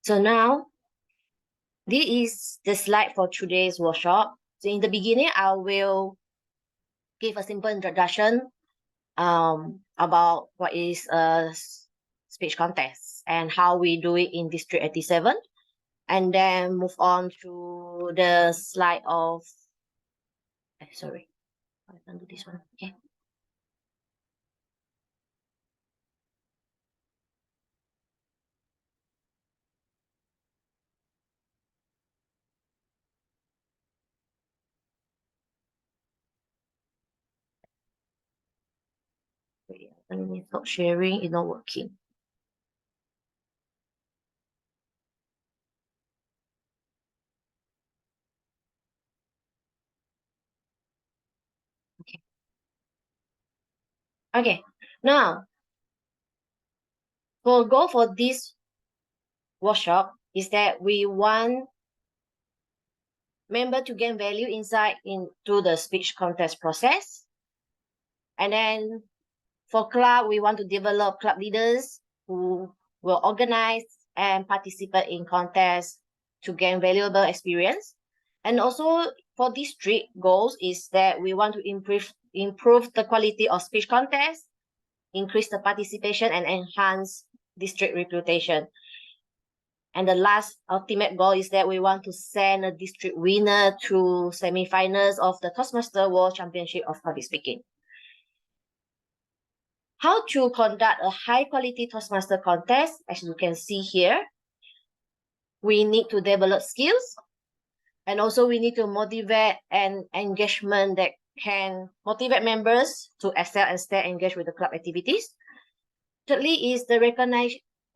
So now, this is the slide for today's workshop. So in the beginning, I will give a simple introduction about what is a speech contest and how we do it in District 87. And then move on to the slide of, sorry, I can do this one, okay. Wait, it's not sharing, it's not working. Okay, now, for goal for this workshop is that we want member to gain value insight into the speech contest process. And then for club, we want to develop club leaders who will organize and participate in contests to gain valuable experience. And also for district goals is that we want to improve the quality of speech contests, increase the participation, and enhance district reputation. And the last ultimate goal is that we want to send a district winner to semi-finals of the Toastmasters World Championship of Public Speaking. How to conduct a high-quality Toastmaster contest? As you can see here, we need to develop skills, and also we need to motivate and engagement that can motivate members to excel and stay engaged with the club activities. Thirdly is the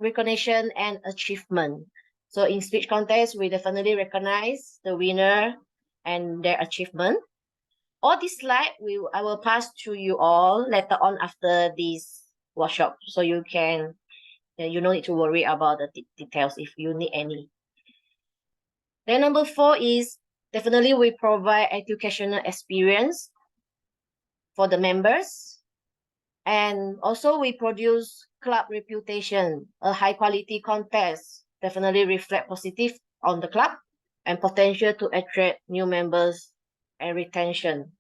recognition and achievement. So in speech contest, we definitely recognize the winner and their achievement. All this slide I will pass to you all later on after this workshop, so you can you don't need to worry about the details if you need any. Then number 4 is definitely we provide educational experience for the members, and also we produce club reputation. A high quality contest definitely reflect positive on the club and potential to attract new members and retention.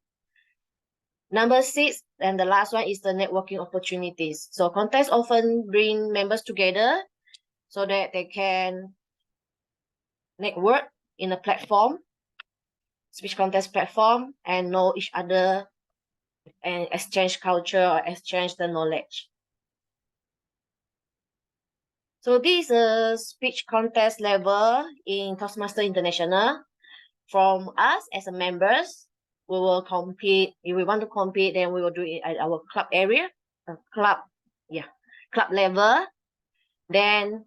Number 6, and the last one is the networking opportunities. So contests often bring members together so that they can network in a platform, speech contest platform, and know each other and exchange culture or exchange the knowledge. So this is a speech contest level in Toastmasters International. From us as a members, we will compete. If we want to compete, then we will do it at our club area, club level, then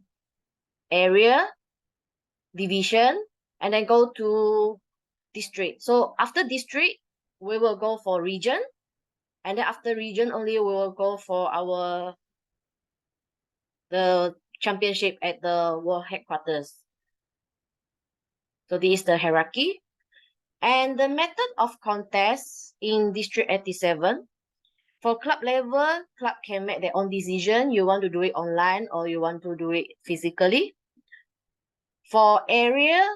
area, division, and then go to district. So after district, we will go for region, and then after region only we will go for the championship at the world headquarters. So this is the hierarchy. And the method of contest in District 87, for club level, club can make their own decision. You want to do it online or you want to do it physically. For area,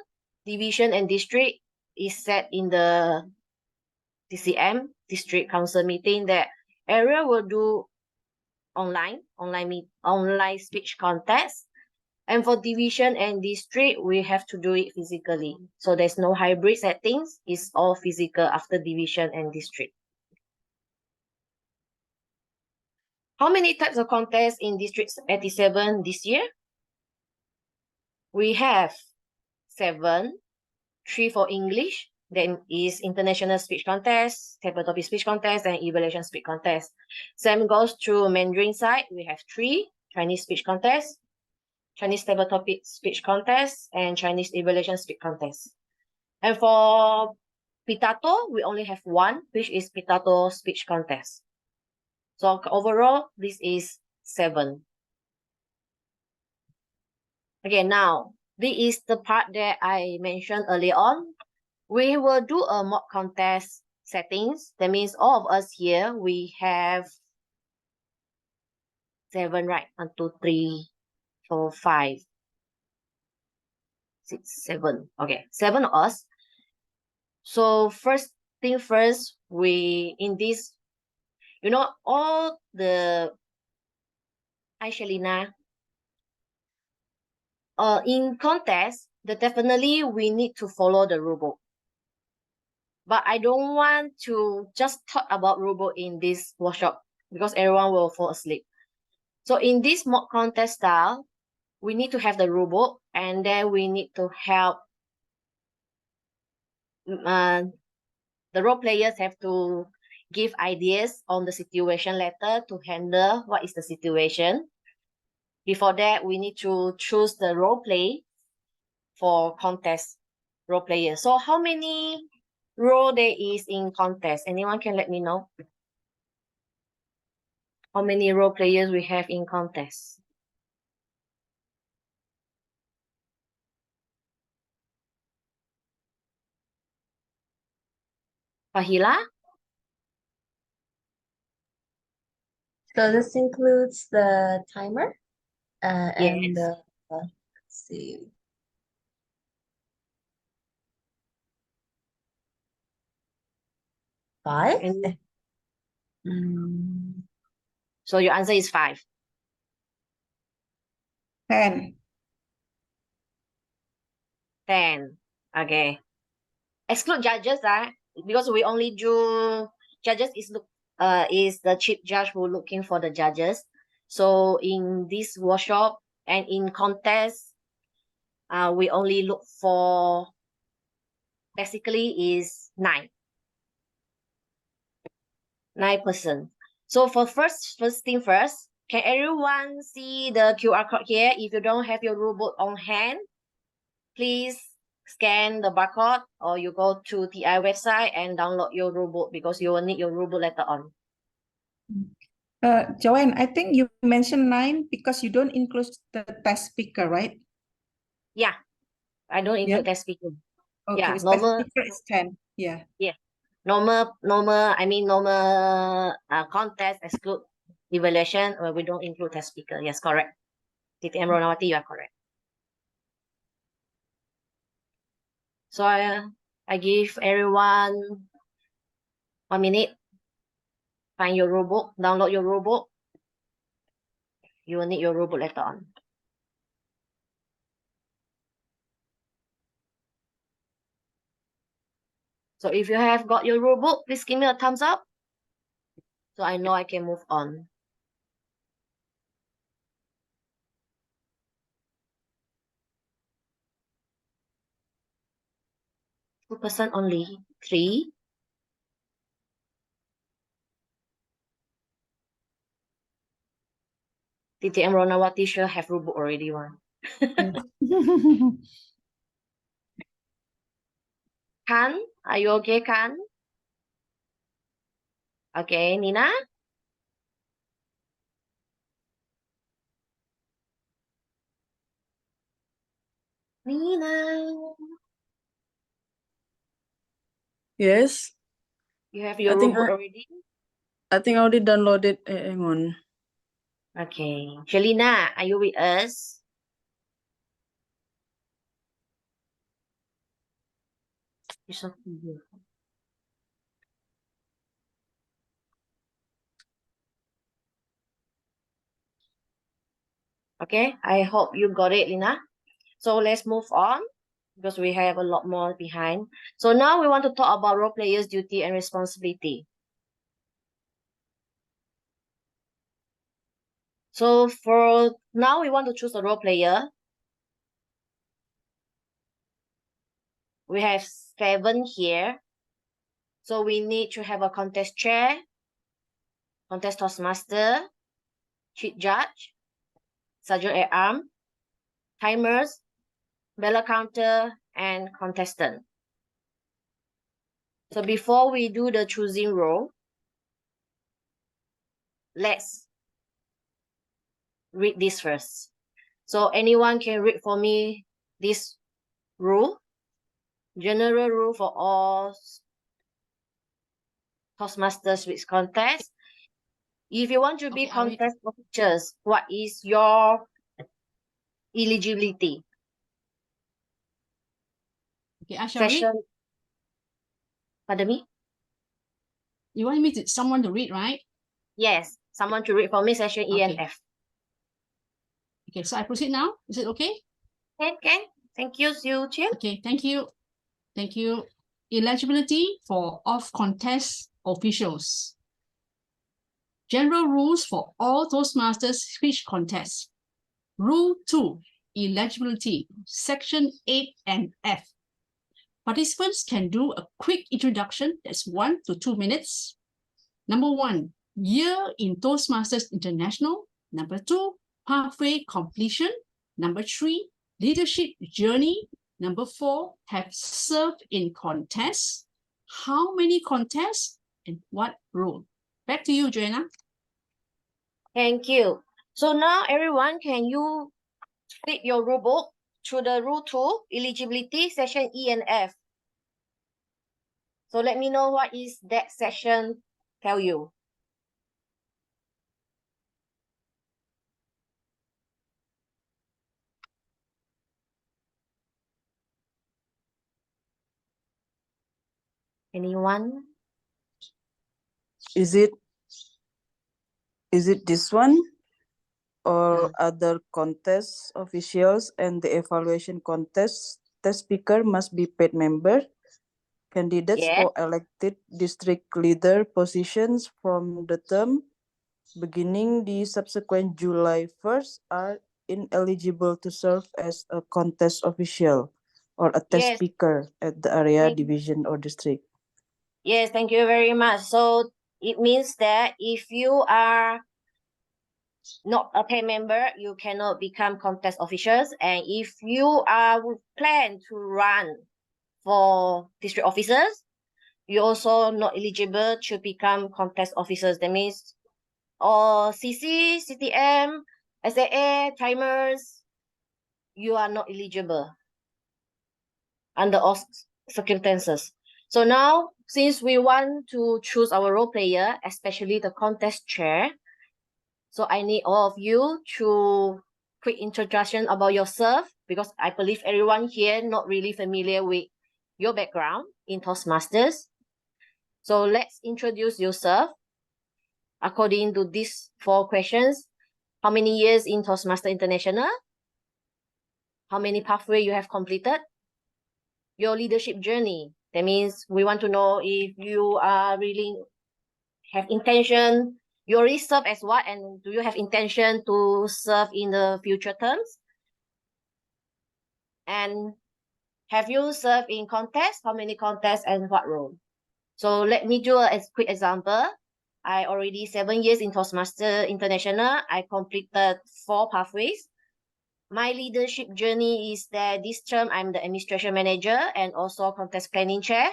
division, and district is set in the DCM, District Council meeting, that area will do online speech contest. And for division and district, we have to do it physically. So there's no hybrid settings. It's all physical after division and district. How many types of contests in District 87 this year? We have 7, 3 for English, then is International Speech Contest, Table Topic Speech Contest, and Evaluation Speech Contest. Same goes to Mandarin side. We have 3, Chinese Speech Contest, Chinese Table Topic Speech Contest, and Chinese Evaluation Speech Contest. And for Pitato, we only have 1, which is Pitato Speech Contest. So overall, this is 7. Okay, now, this is the part that I mentioned earlier on. We will do a mock contest settings. That means all of us here, we have 7, right? 1, 2, 3, 4, 5. 6, 7. Okay, 7 of us. So first thing first, we in this, you know, all the Shelina, in contest, definitely we need to follow the rule book. But I don't want to just talk about rule book in this workshop because everyone will fall asleep. So in this mock contest style, we need to have the rule book, and then we need to help the role players have to give ideas on the situation letter to handle what is the situation. Before that, we need to choose the role play for contest role players. So how many role there is in contest? Anyone can let me know? How many role players we have in contest? Fahila? So this includes the timer and Yes. let's see. 5? And Mm, so your answer is 5. 10. 10. Okay. Exclude judges, because we only do judges is the chief judge who looking for the judges. So in this workshop and in contest, we only look for basically is 9 person. So for first thing first, can everyone see the QR code here? If you don't have your rule book on hand, please scan the barcode or you go to TI website and download your rule book because you will need your rule book later on. Joanne, I think you mentioned 9 because you don't include the test speaker, right? Yeah, I don't include test speaker. Okay, Yeah, test normal. speaker is 10. Yeah. Yeah, normal. Contest exclude evaluation where we don't include test speaker. Yes, correct. TTM Ronawati, you are correct. So I give everyone 1 minute. Find your rule book, download your rule book. You will need your rule book later on. So if you have got your rule book, please give me a thumbs up so I know I can move on. 2% only. 3. TTM Ronawati sure have rule book already one. Kan, are you okay, Kan? Okay, Nina? Nina, Yes, you have your I rule think book I already? think I already downloaded. Hang on. Okay. Shelina, are you with us? It's okay. Okay, I hope you got it, Lina. So let's move on because we have a lot more behind. So now we want to talk about role players' duty and responsibility. So for now, we want to choose a role player. We have 7 here. So we need to have a contest chair, contest toastmaster, chief judge, sergeant at arms, timers, ballot counter, and contestant. So before we do the choosing role, let's read this first. So anyone can read for me this rule, general rule for all Toastmasters with contest. If you want to be contest officers, what is your eligibility? Okay, I shall read. Session. Pardon me? You want me to someone to read, right? Yes, someone to read for me, session E and Okay. F. Okay, so I proceed now. Is it okay? Can. Thank you, Siu Chen. Okay, thank you. Thank you. Eligibility for off-contest officials. General rules for all Toastmasters speech contests. Rule 2, eligibility, section 8 and F. Participants can do a quick introduction, that's 1 to 2 minutes. Number 1, year in Toastmasters International. Number 2, pathway completion. Number 3, leadership journey. Number 4, have served in contests. How many contests and what role? Back to you, Joanna. Thank you. So now, everyone, can you flip your rule book to the rule 2, eligibility, session E and F? So let me know what is that section tell you. Anyone? Is it this one? Or other contest officials and the evaluation contest test speaker must be paid member. Candidates Yeah. for elected district leader positions from the term beginning the subsequent July 1st are ineligible to serve as a contest official or a test Yes. speaker at the area, Thank you. division, or district. Yes, thank you very much. So it means that if you are not a paid member, you cannot become contest officials. And if you are plan to run for district officers, you also not eligible to become contest officers. That means or CC, CTM, SAA, timers, you are not eligible under all circumstances. So now, since we want to choose our role player, especially the contest chair, so I need all of you to quick introduction about yourself, because I believe everyone here not really familiar with your background in Toastmasters. So let's introduce yourself according to these 4 questions. How many years in Toastmaster International? How many pathway you have completed? Your leadership journey. That means we want to know if you are really have intention, you already serve as what, and do you have intention to serve in the future terms? And have you served in contests? How many contests and what role? So let me do a quick example. I already 7 years in Toastmaster International. I completed 4 pathways. My leadership journey is that this term I'm the administration manager and also contest planning chair.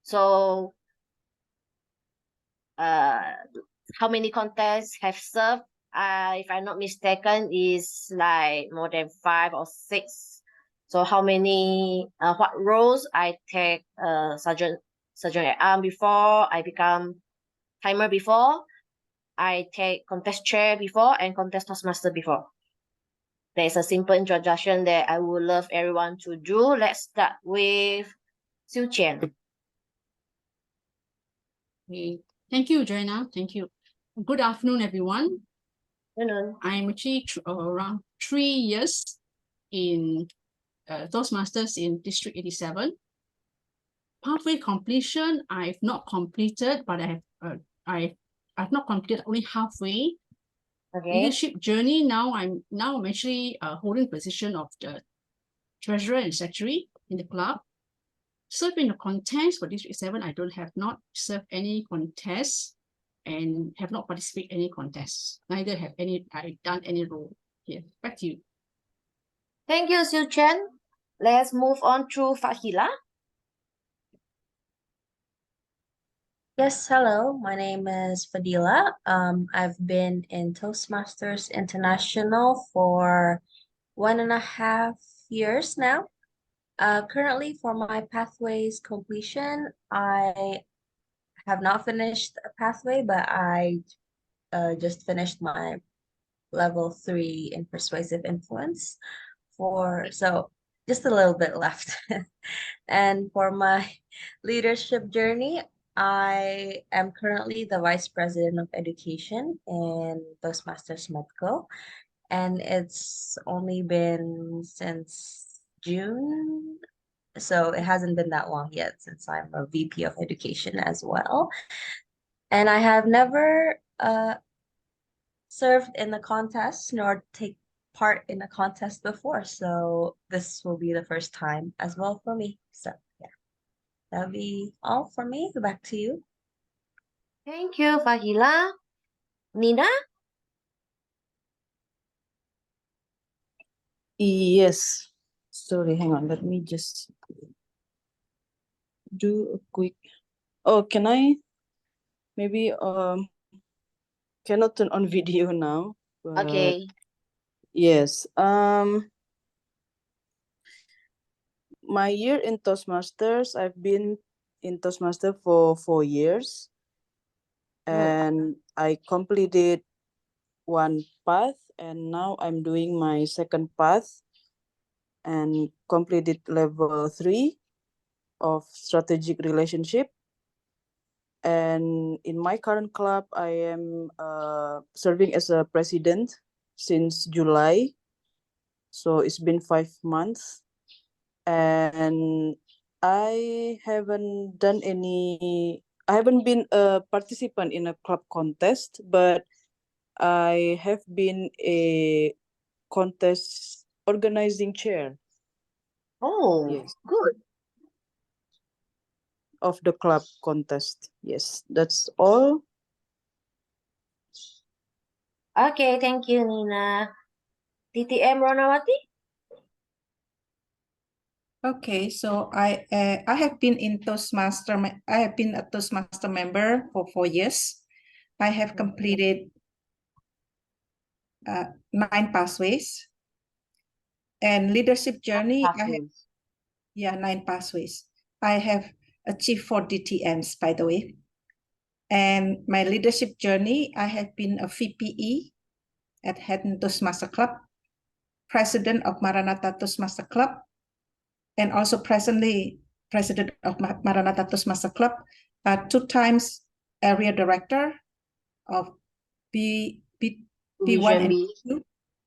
So how many contests have served? If I'm not mistaken, is like more than 5 or 6. So how many what roles I take sergeant at arm before, I become timer before, I take contest chair before, and contest Toastmaster before. There's a simple introduction that I would love everyone to do. Let's start with Siu Chen. Okay. Thank you, Joanna. Thank you. Good afternoon, everyone. I'm actually around 3 years in Toastmasters in District 87. Pathway completion, I've not completed, but I've not completed only halfway. Okay. Leadership journey, now I'm actually holding position of the treasurer and secretary in the club. Served in a contest for District 7, I have not served any contests and have not participated in any contests. Neither have I done any role here. Back to you. Thank you, Siu Chen. Let's move on to Fahila. Yes, hello. My name is Fadila. I've been in Toastmasters International for 1.5 years now. Currently, for my pathways completion, I have not finished a pathway, but I just finished my level 3 in persuasive influence. So just a little bit left. And for my leadership journey, I am currently the Vice President of Education in Toastmasters Medco, and it's only been since June, so it hasn't been that long yet since I'm a VP of Education as well. And I have never served in a contest nor take part in a contest before, so this will be the first time as well for me. So yeah, that'll be all for me. Back to you. Thank you, Fahila. Nina? Yes. Sorry, hang on. Let me just do a quick. Oh, can I maybe cannot turn on video now. But Okay. yes. My year in Toastmasters, I've been in Toastmaster for 4 years, and I completed one path, and now I'm doing my second path and completed level 3 of strategic relationship. And in my current club, I am serving as a president since July. So it's been 5 months. And I haven't been a participant in a club contest, but I have been a contest organizing chair. Oh, Yes. good. Of the club contest. Yes, that's all. Okay, thank you, Nina. TTM Ronawati? Okay, so I have been in I have been a Toastmaster member for 4 years. I have completed 9 pathways. And leadership journey, Pathways. 9 pathways. I have achieved 4 DTMs, by the way. And my leadership journey, I have been a VPE at Hatton Toastmaster Club, president of Maranatha Toastmaster Club, and also presently president of Maranatha Toastmaster Club, 2 times area director of B1 Division and B. B2.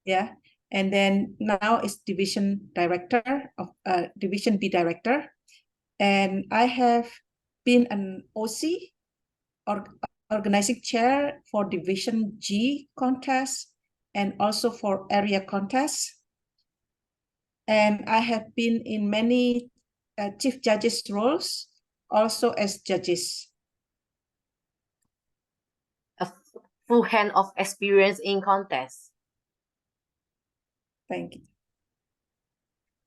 Yeah. And then now is division director of division B director. And I have been an OC or organizing chair for division G contest and also for area contests. And I have been in many chief judges roles, also as judges. A full hand of experience in contest. Thank you.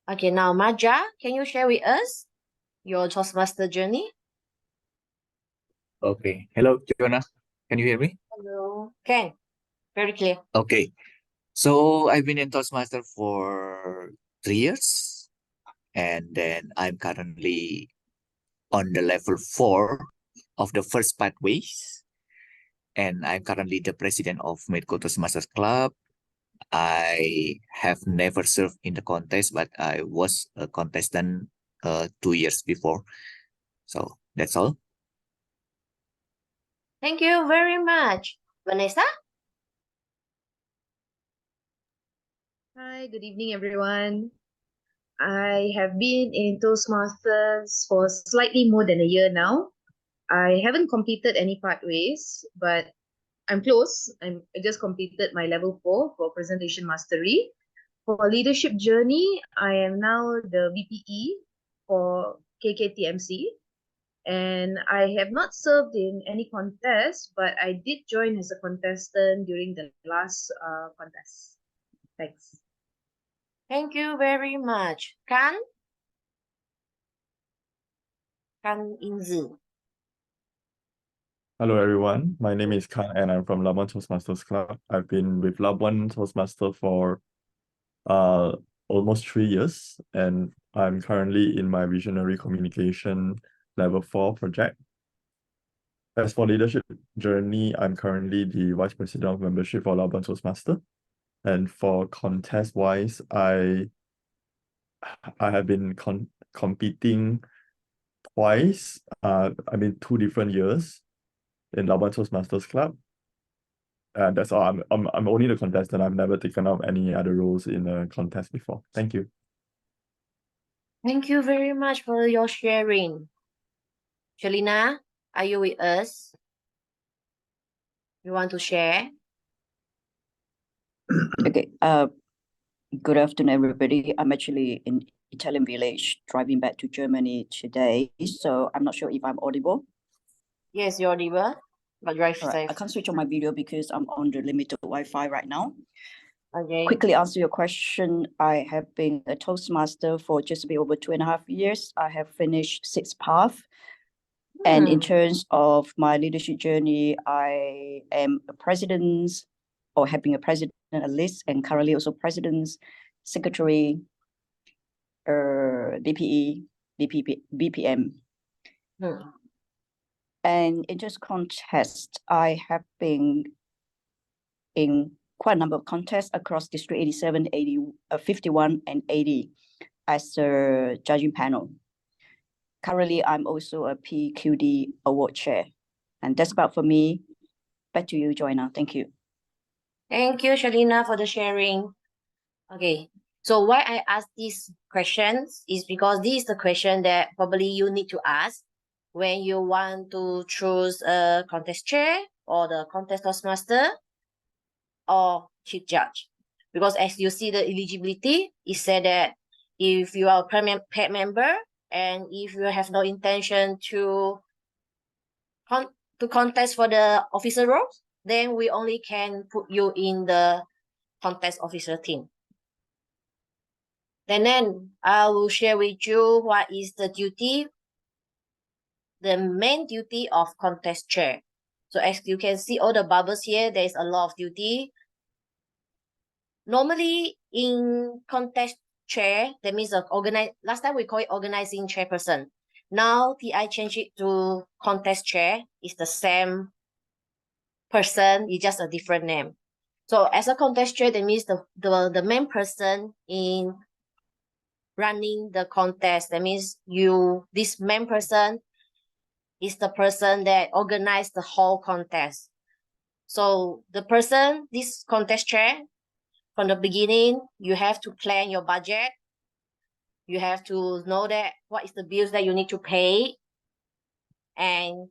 Okay, now Maja, can you share with us your Toastmaster journey? Okay. Hello, Joanna. Can you hear me? Hello. Can. Very clear. Okay. So I've been in Toastmaster for 3 years, and then I'm currently on the level 4 of the first pathways, and I'm currently the president of Medco Toastmasters Club. I have never served in the contest, but I was a contestant 2 years before. So that's all. Thank you very much. Vanessa? Hi, good evening, everyone. I have been in Toastmasters for slightly more than a year now. I haven't completed any pathways, but I'm close. I just completed my level 4 for presentation mastery. For leadership journey, I am now the VPE for KKTMC. And I have not served in any contest, but I did join as a contestant during the last contest. Thanks. Thank you very much. Kan? Kan Inzu. Hello everyone, my name is Khan and I'm from Labuan Toastmasters Club. I've been with Labuan Toastmaster for almost 3 years, and I'm currently in my visionary communication level 4 project. As for leadership journey, I'm currently the vice president of membership for Labuan Toastmaster. And for contest wise, I I have been competing twice. 2 different years in Labuan Toastmasters Club. And that's all. I'm only the contestant. I've never taken up any other roles in a contest before. Thank you. Thank you very much for your sharing. Shalina, are you with us? You want to share? Okay. Good afternoon, everybody. I'm actually in Italian village, driving back to Germany today. So I'm not sure if I'm audible. Yes, you're audible, but drive All right. safe. I can't switch on my video because I'm on the limited Wi-Fi right now. Okay. Quickly answer your question. I have been a Toastmaster for just a bit over 2.5 years. I have finished 6 paths. And in terms of my leadership journey, I am a president or have been a president at least, and currently also president's secretary, DPE, BPM. And in this contest, I have been in quite a number of contests across District 87, 51, and 80 as a judging panel. Currently, I'm also a PQD award chair. And that's about for me. Back to you, Joanna. Thank you. Thank you, Shalina, for the sharing. Okay, so why I ask these questions is because this is the question that probably you need to ask when you want to choose a contest chair or the contest Toastmaster or chief judge. Because as you see the eligibility, it said that if you are a paid member and if you have no intention to contest for the officer roles, then we only can put you in the contest officer team. And then I will share with you what is the duty, the main duty of contest chair. So as you can see all the bubbles here, there is a lot of duty. Normally in contest chair, that means last time we call it organizing chairperson. Now TI changed it to contest chair. It's the same person, it's just a different name. So as a contest chair, that means the main person in running the contest. That means this main person is the person that organized the whole contest. So the person, this contest chair, from the beginning, you have to plan your budget. You have to know that what is the bills that you need to pay. And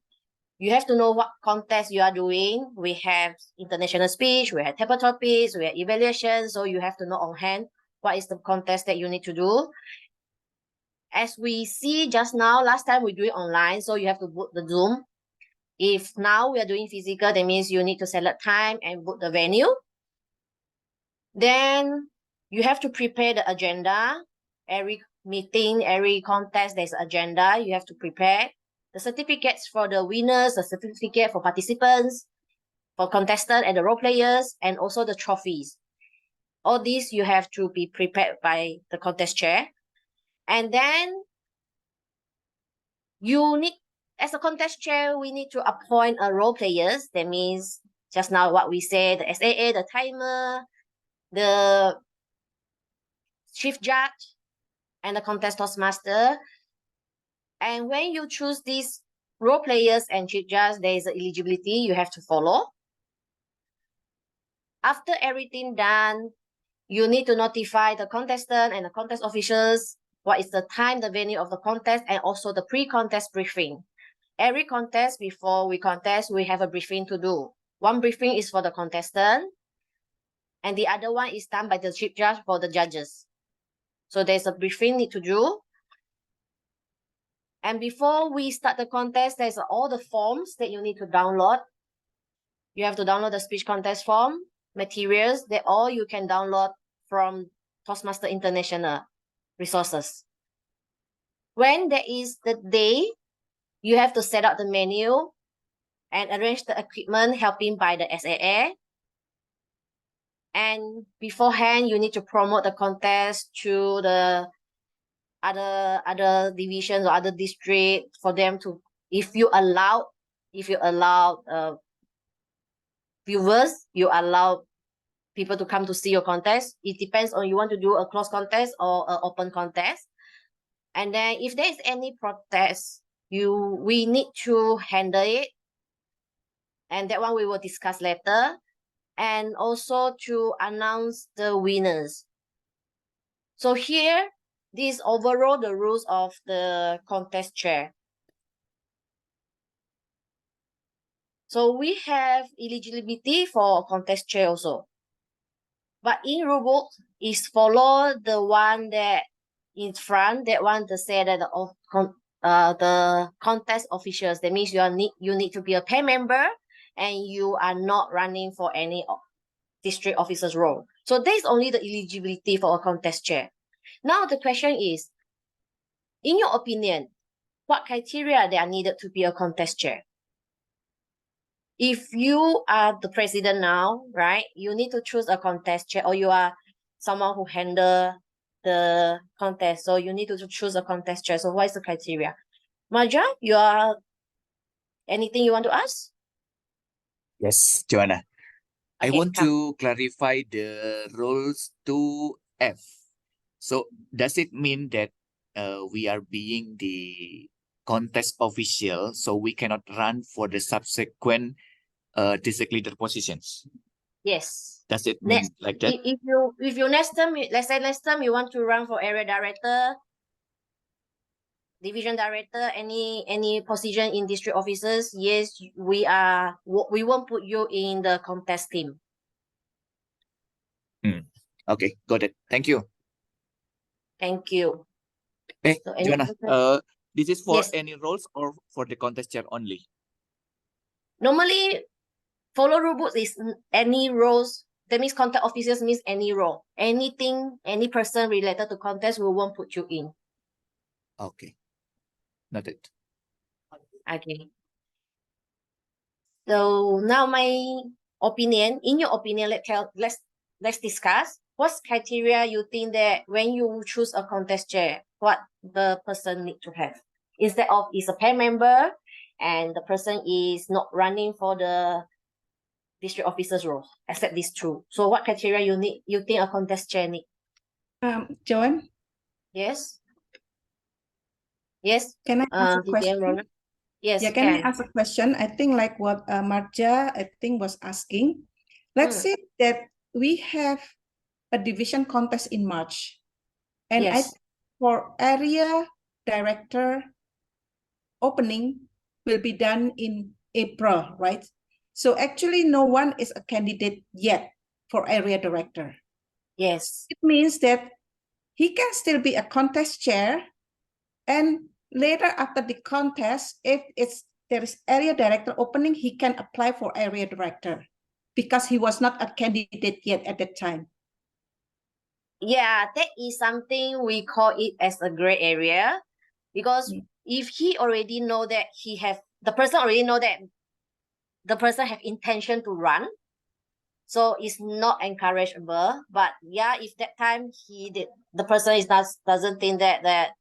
you have to know what contest you are doing. We have international speech, we have table topics, we have evaluation. So you have to know on hand what is the contest that you need to do. As we see just now, last time we do it online, so you have to book the Zoom. If now we are doing physical, that means you need to select time and book the venue. Then you have to prepare the agenda. Every meeting, every contest, there's an agenda you have to prepare. The certificates for the winners, the certificate for participants, for contestants and the role players, and also the trophies. All these you have to be prepared by the contest chair. And then as a contest chair, we need to appoint a role players. That means just now what we said, the SAA, the timer, the chief judge, and the contest Toastmaster. And when you choose these role players and chief judge, there is an eligibility you have to follow. After everything done, you need to notify the contestant and the contest officials what is the time, the venue of the contest, and also the pre-contest briefing. Every contest, before we contest, we have a briefing to do. One briefing is for the contestant, and the other one is done by the chief judge for the judges. So there's a briefing need to do. And before we start the contest, there's all the forms that you need to download. You have to download the speech contest form, materials, that all you can download from Toastmaster International resources. When there is the day, you have to set up the menu and arrange the equipment helping by the SAA. And beforehand, you need to promote the contest to the other divisions or other districts for them to, if you allow viewers, you allow people to come to see your contest. It depends on you want to do a closed contest or an open contest. And then if there is any protest, we need to handle it. And that one we will discuss later. And also to announce the winners. So here, this overall the rules of the contest chair. So we have eligibility for contest chair also. But in rulebook is follow the one that in front, that one to say that the contest officials. That means you need to be a paid member and you are not running for any district officer's role. So there's only the eligibility for a contest chair. Now the question is, in your opinion, what criteria they are needed to be a contest chair? If you are the president now, right, you need to choose a contest chair, or you are someone who handle the contest, so you need to choose a contest chair. So what is the criteria? Marja, anything you want to ask? Yes, Joanna. I Okay, want come. to clarify the rules 2F. So does it mean that we are being the contest official, so we cannot run for the subsequent district leader positions? Yes. Does it mean Next, like that? if you next term, let's say next term you want to run for area director, division director, any position in district offices, yes, we won't put you in the contest team. Okay, got it. Thank you. Thank you. Hey, So any Joanna, other- this is for Yes. any roles or for the contest chair only? Normally, follow rule books is any roles. That means contest officers means any role. Anything, any person related to contest, we won't put you in. Okay, noted. Okay. So now my opinion, in your opinion, let's discuss what criteria you think that when you choose a contest chair, what the person need to have. Instead of is a paid member and the person is not running for the district officer's role, except these two. So what criteria you think a contest chair need? Joanne, Yes? Yes? can I ask a DTM question? Rona? Yes, Yeah, you can I can. ask a question? I think like what Marja, I think, was asking. Let's say that we have a division contest in March. And Yes. for area director opening will be done in April, right? So actually no one is a candidate yet for area director. Yes. It means that he can still be a contest chair, and later after the contest, if there is area director opening, he can apply for area director because he was not a candidate yet at that time. Yeah, that is something we call it as a gray area, because if he already know that the person already know that the person have intention to run, so it's not encourageable. But yeah, if that time the person doesn't think that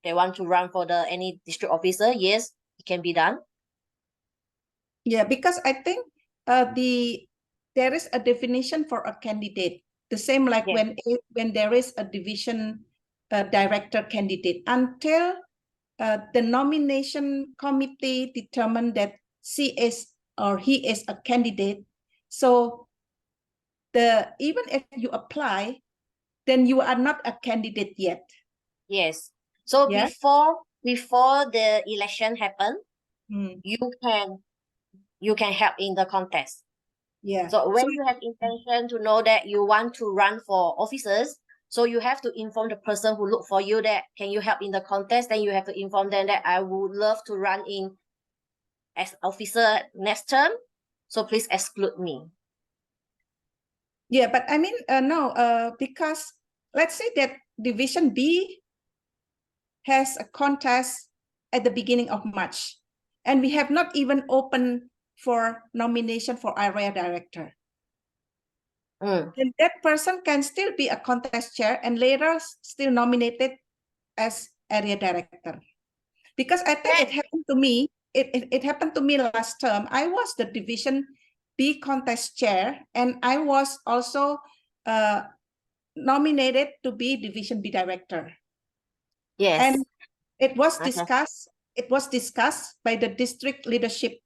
they want to run for any district officer, yes, it can be done. Yeah, because I think there is a definition for a candidate, the same like Yeah. when there is a division director candidate, until the nomination committee determined that she is or he is a candidate. So even if you apply, then you are not a candidate yet. Yes. So Yeah. before the election happen, you can help in the contest. Yeah. So when you have intention to know that you want to run for officers, so you have to inform the person who look for you that can you help in the contest. Then you have to inform them that I would love to run in as officer next term. So please exclude me. Yeah, but I mean, no, because let's say that Division B has a contest at the beginning of March, and we have not even opened for nomination for area director. Then that person can still be a contest chair and later still nominated as area director. Because I think it happened to me. It happened to me last term. I was the division B contest chair, and I was also nominated to be Division B director. Yes. And it was Okay. discussed by the district leadership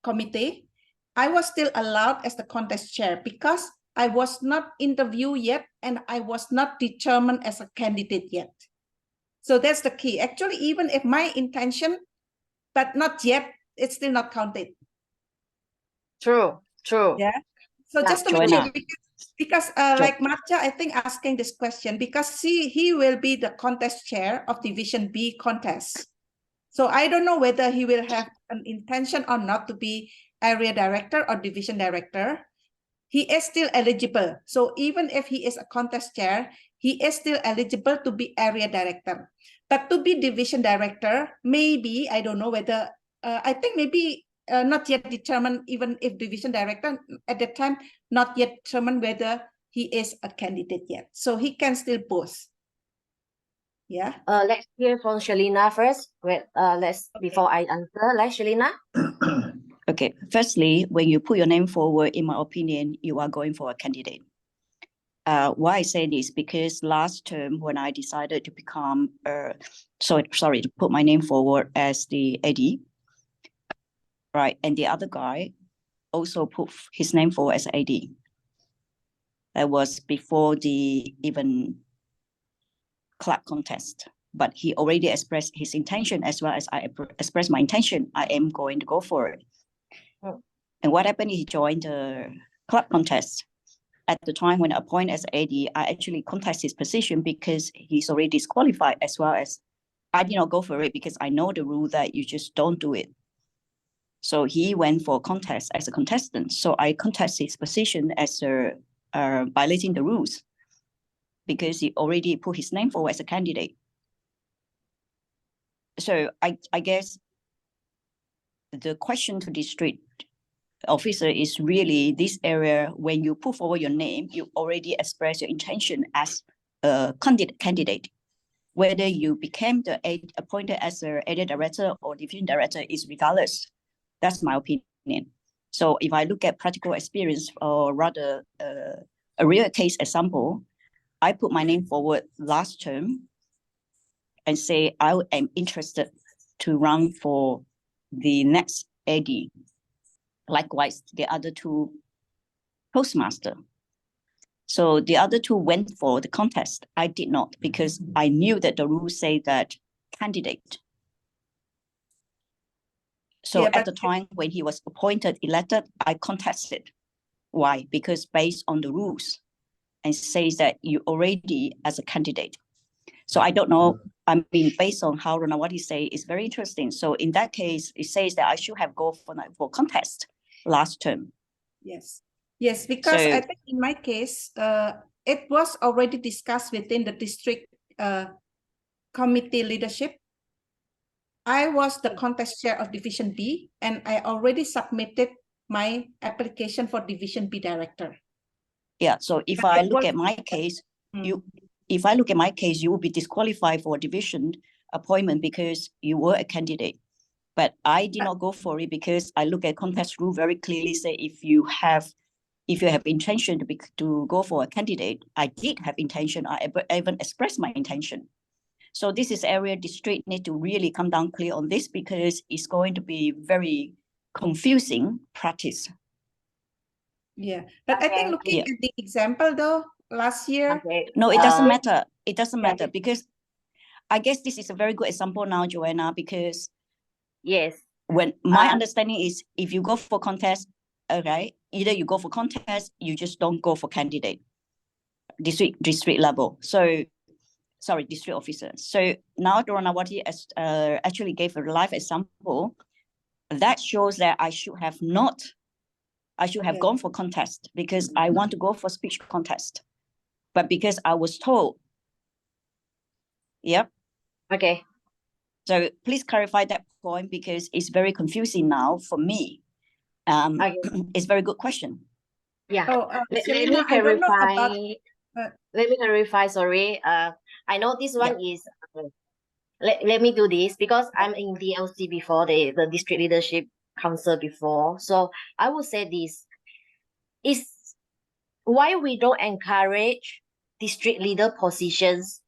committee. I was still allowed as the contest chair because I was not interviewed yet and I was not determined as a candidate yet. So that's the key. Actually, even if my intention, but not yet, it's still not counted. True. Yeah. So Yeah, just to make Joanna. sure, because like Marcia, I think asking this question because he will be the contest chair of Division B contest. So I don't know whether he will have an intention or not to be area director or division director. He is still eligible. So even if he is a contest chair, he is still eligible to be area director. But to be division director, maybe, I don't know whether, I think maybe not yet determined, even if division director at the time, not yet determined whether he is a candidate yet. So he can still post. Yeah. Let's hear from Shalina first. Wait, before I answer, Shalina. Okay, firstly, when you put your name forward, in my opinion, you are going for a candidate. Why I say this, because last term when I decided to become, to put my name forward as the AD, right, and the other guy also put his name forward as AD. That was before the even club contest, but he already expressed his intention as well as I expressed my intention. I am going to go for it. Oh. And what happened, he joined the club contest. At the time when I appointed as AD, I actually contested his position because he's already disqualified, as well as I did not go for it because I know the rule that you just don't do it. So he went for a contest as a contestant. So I contested his position as violating the rules because he already put his name forward as a candidate. So I guess the question to district officer is really this area, when you put forward your name, you already express your intention as a candidate. Whether you became appointed as an area director or division director is regardless. That's my opinion. So if I look at practical experience, or rather a real case example, I put my name forward last term and say I am interested to run for the next AD. Likewise, the other two Toastmaster. So the other two went for the contest. I did not, because I knew that the rules say that candidate. So Yeah, at the time when he was appointed, elected, I contested. Why? Because based on the rules, and says that you already as a candidate. So I don't know. I mean, based on how Ranawati say, it's very interesting. So in that case, it says that I should have gone for contest last term. Yes. Yes, because So- I think in my case, it was already discussed within the district committee leadership. I was the contest chair of Division B, and I already submitted my application for Division B director. Yeah, so if But I it look was- at my case, Mm. if I look at my case, you will be disqualified for division appointment because you were a candidate. But I did not go for it because I look at contest rule very clearly, say if you have intention to go for a candidate, I did have intention. I even expressed my intention. So this is area district need to really come down clear on this, because it's going to be very confusing practice. Yeah, but I think Okay. looking Yeah. at the example though, last year, Okay. No, it doesn't matter. It doesn't yeah. matter, because I guess this is a very good example now, Joanna, because Yes. when my Uh, understanding is, if you go for contest, okay, either you go for contest, you just don't go for candidate, district level. So, sorry, district officer. So now Doranawati actually gave a live example that shows that I should have Yeah. gone for contest because I want to go for speech contest, but because I was told, yep. okay. So please clarify that point, because it's very confusing now for me. Okay. It's a very good question. Yeah. Oh, Let Selena, me I don't know clarify. about. Let me clarify. Sorry. I know this one is. Let me do this because I'm in DLC before, the district leadership council before. So I will say this: is why we don't encourage district leader positions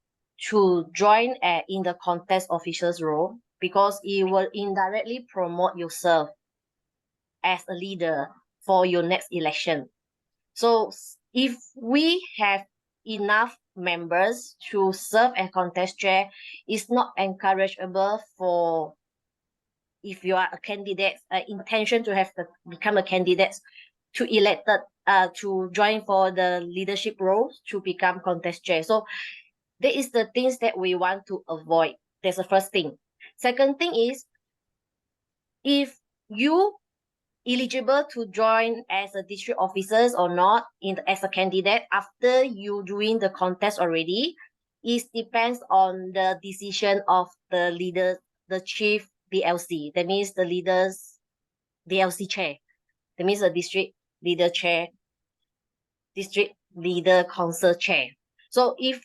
to join in the contest officials role, because it will indirectly promote yourself as a leader for your next election. So if we have enough members to serve as contest chair, it's not encourageable for, if you are a candidate, intention to have become a candidate to elected to join for the leadership roles to become contest chair. So that is the things that we want to avoid. That's the first thing. Second thing is, if you eligible to join as a district officers or not as a candidate after you doing the contest already, it depends on the decision of the leader, the chief DLC. That means the leaders DLC chair. That means the district leader chair, district leader council chair. So if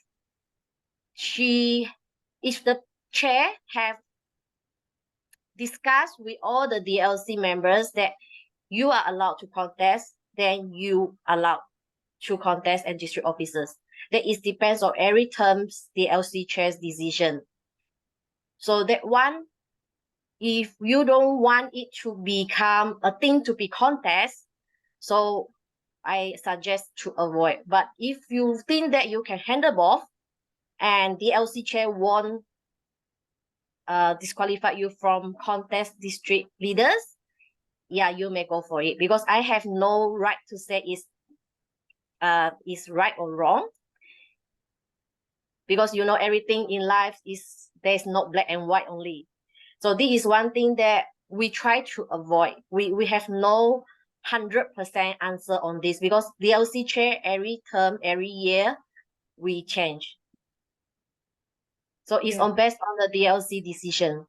the chair have discussed with all the DLC members that you are allowed to contest, then you allowed to contest and district officers. That is depends on every term's DLC chair's decision. So that one, if you don't want it to become a thing to be contest, so I suggest to avoid. But if you think that you can handle both, and DLC chair won't disqualify you from contest district leaders, yeah, you may go for it, because I have no right to say is right or wrong, because you know everything in life there's not black and white only. So this is one thing that we try to avoid. We have no 100% answer on this, because DLC chair every term, every year we change. So it's Yeah. based on the DLC decision.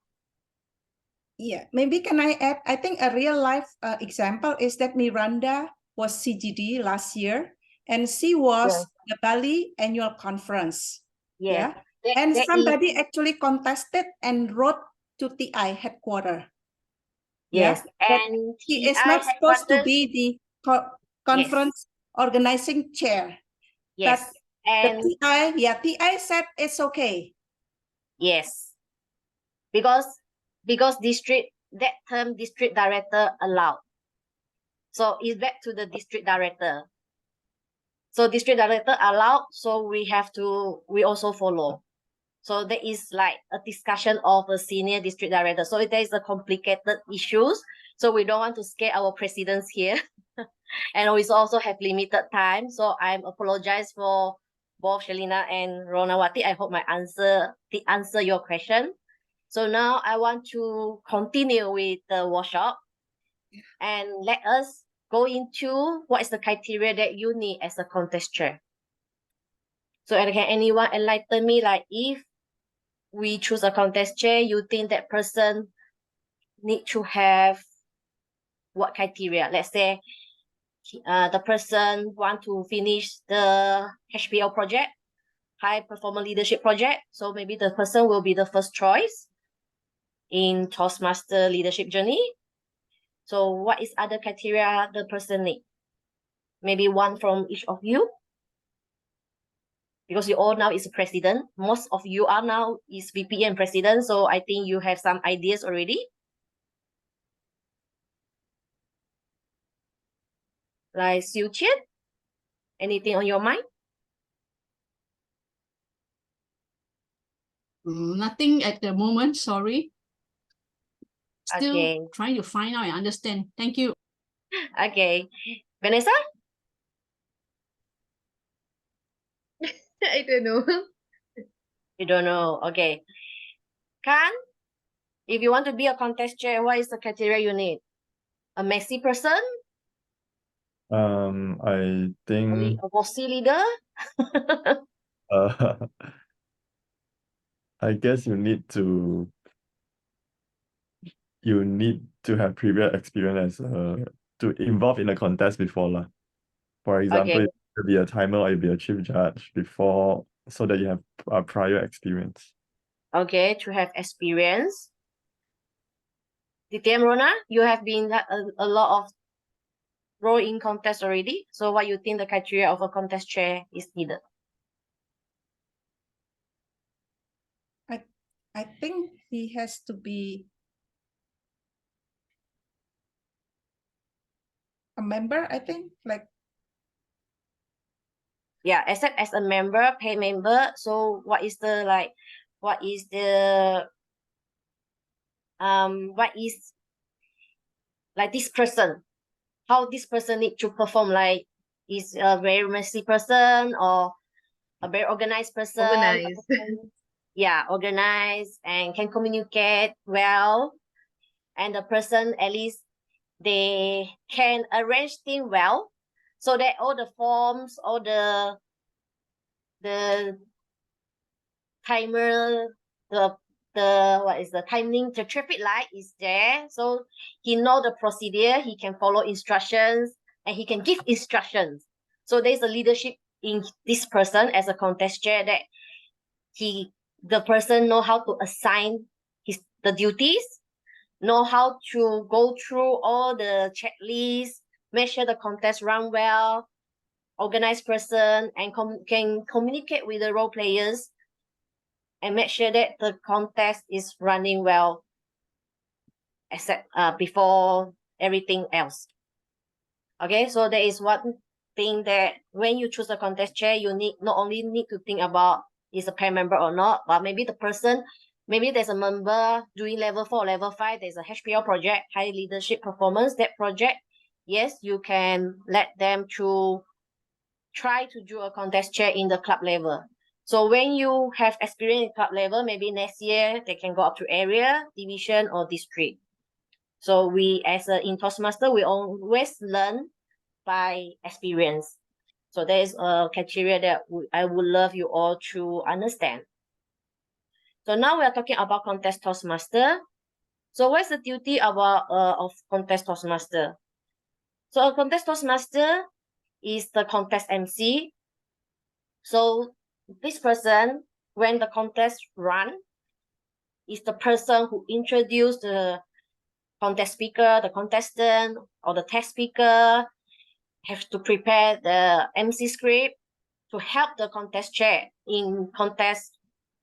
Yeah, maybe can I add? I think a real life example is that Miranda was CGD last year, and she was the Bali annual conference. Yes. Yeah, and somebody actually contested and wrote to TI headquarters. Yes, yeah, and he is TI not supposed to headquarters, be the conference organizing chair. yes, But and the TI said it's okay. yes, because that term district director allowed. So it's back to the district director. So district director allowed, so we also follow. So there is like a discussion of a senior district director. So there is a complicated issues. So we don't want to scare our presidents here. And we also have limited time. So I'm apologize for both Shelina and Ronawati. I hope my answer your question. So now I want to continue with the workshop, and let us go into what is the criteria that you need as a contest chair. So can anyone enlighten me, like if we choose a contest chair, you think that person need to have what criteria? Let's say the person want to finish the HPL project, high performance leadership project. So maybe the person will be the first choice in Toastmaster leadership journey. So what is other criteria the person need? Maybe one from each of you. Because you all now is president. Most of you are now is VP and president. So I think you have some ideas already. Like Siu Qian, anything on your mind? Nothing at the moment, sorry. Still Okay. trying to find out and understand. Thank you. Okay. Vanessa? I don't know. You don't know. Okay. Khan, if you want to be a contest chair, what is the criteria you need? A messy person? I think A bossy leader? I guess you need to have previous experience to involve in a contest before lah. For example, Okay. you could be a timer or you be a chief judge before, so that you have prior experience. Okay, to have experience. DTM Rona, you have been a lot of role in contest already. So what you think the criteria of a contest chair is needed? I think he has to be a member, I think, like Yeah, except as a member, paid member. So what is the what is like this person? How this person need to perform? Like, is a very messy person or a very organized person? Organized. Yeah, organized and can communicate well. And the person, at least they can arrange things well, so that all the forms, all the timer, the timing, the traffic light is there, so he know the procedure, he can follow instructions, and he can give instructions. So there's a leadership in this person as a contest chair, that the person know how to assign the duties, know how to go through all the checklists, make sure the contest run well, organized person, and can communicate with the role players and make sure that the contest is running well, except before everything else. Okay, so there is one thing that when you choose a contest chair, you not only need to think about is a pair member or not, but maybe the person, maybe there's a member doing level 4, level 5, there's a HPL project, high leadership performance, that project, yes, you can let them to try to do a contest chair in the club level. So when you have experience in club level, maybe next year they can go up to area, division, or district. So we, as in Toastmaster, we always learn by experience. So there is a criteria that I would love you all to understand. So now we are talking about contest Toastmaster. So what's the duty about of contest Toastmaster? So a contest Toastmaster is the contest MC. So this person, when the contest run, is the person who introduced the contest speaker, the contestant, or the test speaker, have to prepare the MC script to help the contest chair in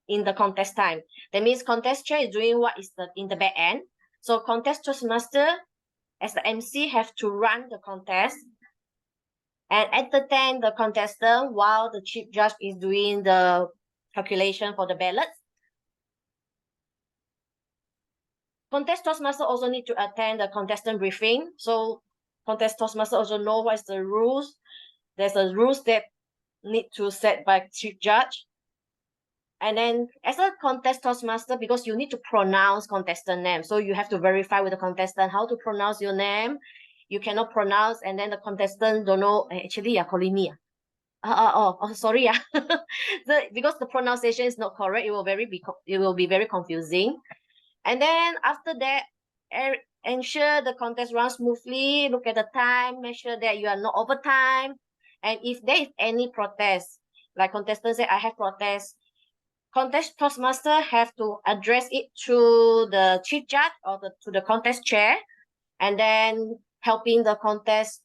the contest time. That means contest chair is doing what is in the back end. So contest Toastmaster, as the MC, have to run the contest and entertain the contestant while the chief judge is doing the calculation for the ballots. Contest Toastmaster also need to attend the contestant briefing. So contest Toastmaster also know what is the rules. There's a rules that need to set by chief judge. And then as a contest Toastmaster, because you need to pronounce contestant name, so you have to verify with the contestant how to pronounce your name. You cannot pronounce, and then the contestant don't know, actually you're calling me. Sorry. Because the pronunciation is not correct, it will be very confusing. And then after that, ensure the contest runs smoothly, look at the time, make sure that you are not over time. And if there is any protest, like contestant say, I have protest, contest Toastmaster have to address it to the chief judge or to the contest chair, and then helping the contest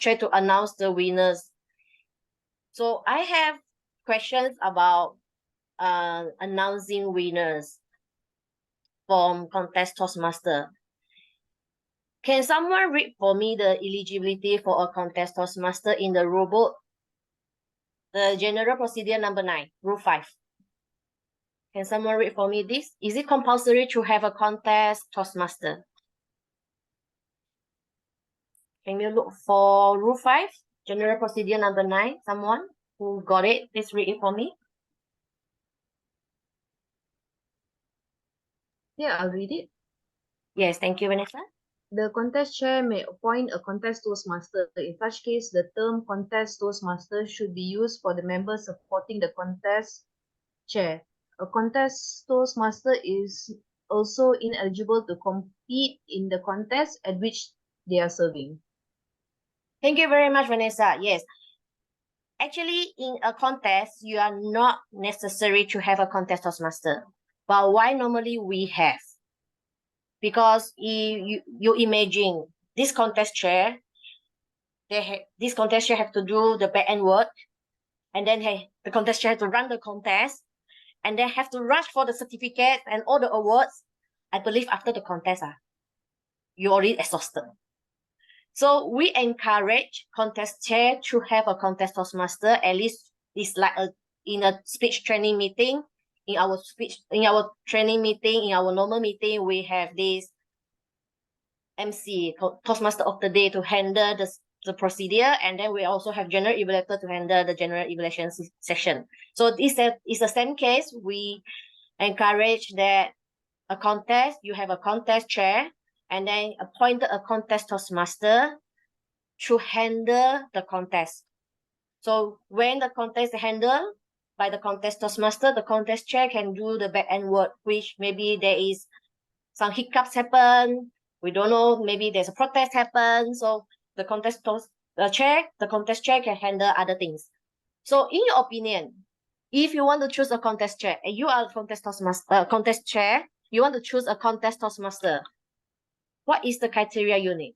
chair to announce the winners. So I have questions about announcing winners from contest Toastmaster. Can someone read for me the eligibility for a contest Toastmaster in the rule book? The general procedure number 9, rule 5. Can someone read for me this? Is it compulsory to have a contest Toastmaster? Can you look for rule 5, general procedure number 9? Someone who got it, please read it for me. Yeah, I'll read it. Yes, thank you, Vanessa. The contest chair may appoint a contest Toastmaster. In such case, the term contest Toastmaster should be used for the members supporting the contest chair. A contest Toastmaster is also ineligible to compete in the contest at which they are serving. Thank you very much, Vanessa. Yes. Actually, in a contest, you are not necessary to have a contest Toastmaster. But why normally we have? Because you imagine this contest chair, this contest chair have to do the back end work, and then the contest chair have to run the contest, and then have to rush for the certificate and all the awards. I believe after the contest, you're already exhausted. So we encourage contest chair to have a contest Toastmaster. At least it's like in a speech training meeting. In our training meeting, in our normal meeting, we have this MC, Toastmaster of the day, to handle the procedure, and then we also have general evaluator to handle the general evaluation session. So it's the same case. We encourage that a contest, you have a contest chair, and then appointed a contest Toastmaster to handle the contest. So when the contest is handled by the contest Toastmaster, the contest chair can do the back end work, which maybe there is some hiccups happen. We don't know, maybe there's a protest happen. So the contest chair can handle other things. So in your opinion, if you want to choose a contest chair and you are a contest chair, you want to choose a contest Toastmaster, what is the criteria you need?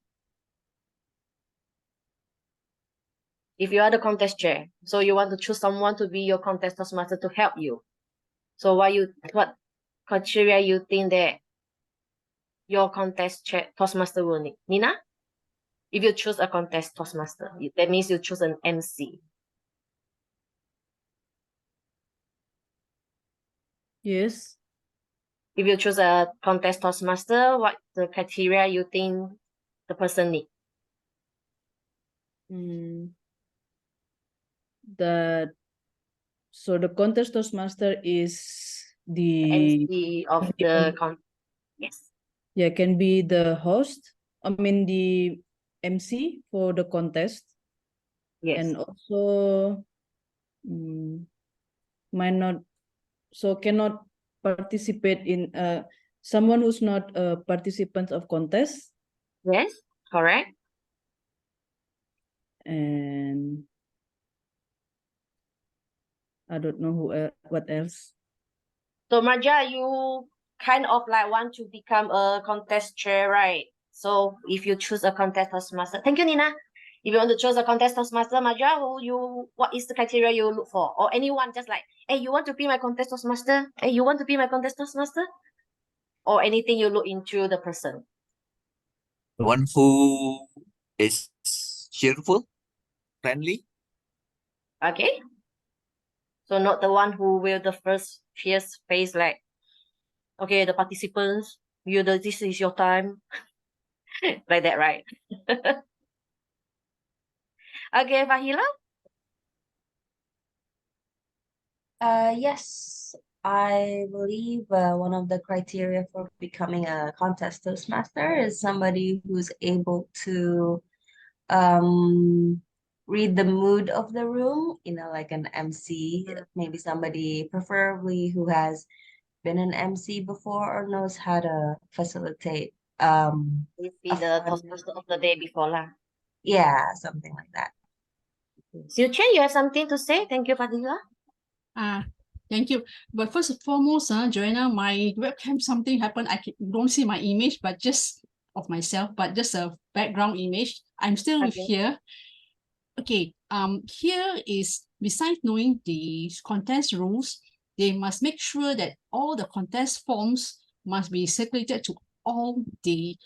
If you are the contest chair, so you want to choose someone to be your contest Toastmaster to help you. So what criteria you think that your contest chair Toastmaster will need? Nina? If you choose a contest Toastmaster, that means you choose an MC. Yes. If you choose a contest Toastmaster, what the criteria you think the person need? So the contest Toastmaster is the MC of the yes. Yeah, can be the host. I mean the MC for the contest. Yes. And also might not, so cannot participate in someone who's not a participant of contest. Yes, correct. And I don't know what else. So Marja, you kind of like want to become a contest chair, right? So if you choose a contest Toastmaster, thank you, Nina. If you want to choose a contest Toastmaster, Marja, what is the criteria you look for? Or anyone just like, hey, you want to be my contest Toastmaster? Hey, you want to be my contest Toastmaster? Or anything you look into the person? The one who is cheerful, friendly. Okay. So not the one who will the first fierce face like, okay, the participants, this is your time. Like that, right? Okay, Fahila? Yes, I believe one of the criteria for becoming a contest Toastmaster is somebody who's able to read the mood of the room, like an MC, maybe somebody preferably who has been an MC before or knows how to facilitate Be a the fun- Toastmaster of the day before lah. yeah, something like that. Siu Chen, you have something to say? Thank you, Fadila. Thank you. But first and foremost, Joanna, my webcam, something happened. Don't see my image, but just of myself, but just a background image. I'm still with Okay. here. Okay, here is, besides knowing the contest rules, they must make sure that all the contest forms must be circulated to all the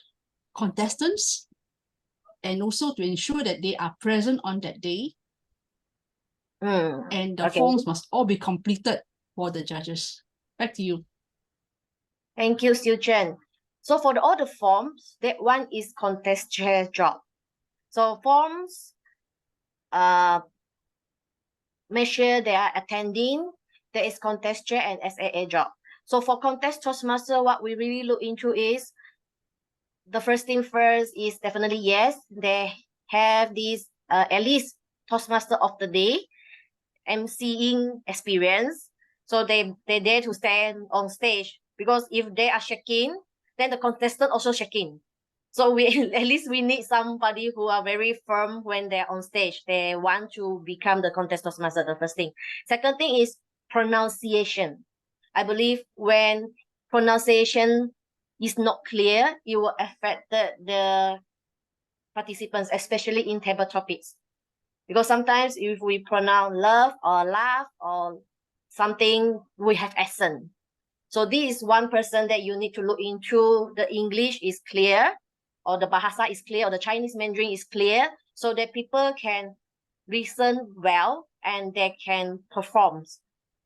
contestants, and also to ensure that they are present on that day. And the Okay. forms must all be completed for the judges. Back to you. Thank you, Siu Chen. So for all the forms, that one is contest chair job. So forms, make sure they are attending. There is contest chair and SAA job. So for contest Toastmaster, what we really look into is, the first thing first is definitely yes, they have this at least Toastmaster of the day, MCing experience. So they dare to stand on stage, because if they are shaking, then the contestant also shaking. So we at least we need somebody who are very firm when they're on stage. They want to become the contest Toastmaster, the first thing. Second thing is pronunciation. I believe when pronunciation is not clear, it will affect the participants, especially in table topics. Because sometimes if we pronounce love or laugh or something, we have accent. So this is one person that you need to look into. The English is clear, or the Bahasa is clear, or the Chinese Mandarin is clear, so that people can listen well and they can perform.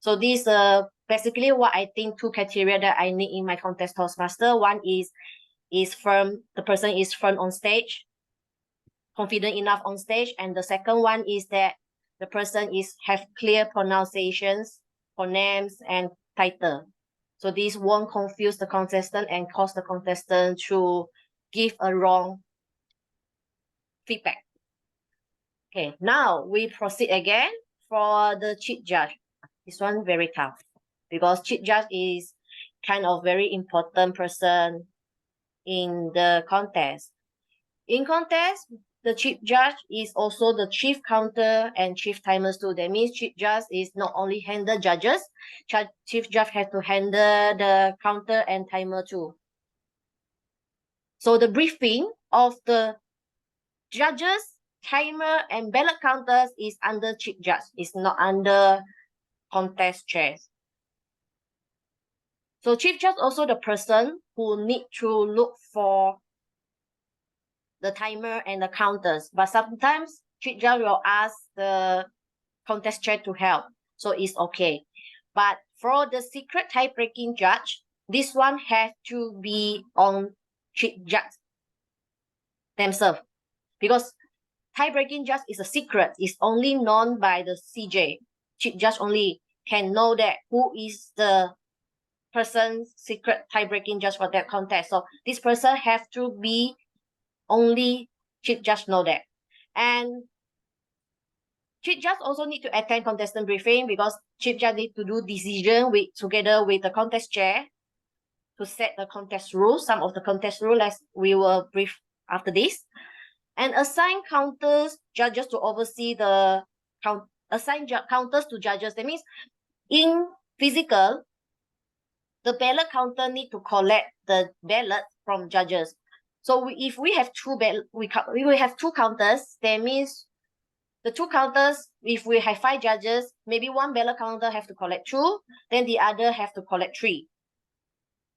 So these are basically what I think 2 criteria that I need in my contest Toastmaster. One is firm, the person is firm on stage, confident enough on stage, and the second one is that the person have clear pronunciations, phonemes, and title. So this won't confuse the contestant and cause the contestant to give a wrong feedback. Okay, now we proceed again for the chief judge. This one very tough because chief judge is kind of very important person in the contest. In contest, the chief judge is also the chief counter and chief timers too. That means chief judge is not only handle judges, chief judge has to handle the counter and timer too. So the briefing of the judges, timer, and ballot counters is under chief judge. It's not under contest chairs. So chief judge also the person who need to look for the timer and the counters, but sometimes chief judge will ask the contest chair to help, so it's okay. But for the secret tie-breaking judge, this one has to be on chief judge themselves, because tie-breaking judge is a secret. It's only known by the CJ. Chief judge only can know that who is the person's secret tie-breaking judge for that contest. So this person have to be only chief judge know that. And chief judge also need to attend contestant briefing because chief judge need to do decision together with the contest chair to set the contest rules. Some of the contest rules as we will brief after this. And assign counters judges to oversee the counters to judges. That means in physical, the ballot counter need to collect the ballot from judges. So if we have we have 2 counters, that means the 2 counters, if we have 5 judges, maybe one ballot counter have to collect 2, then the other have to collect 3.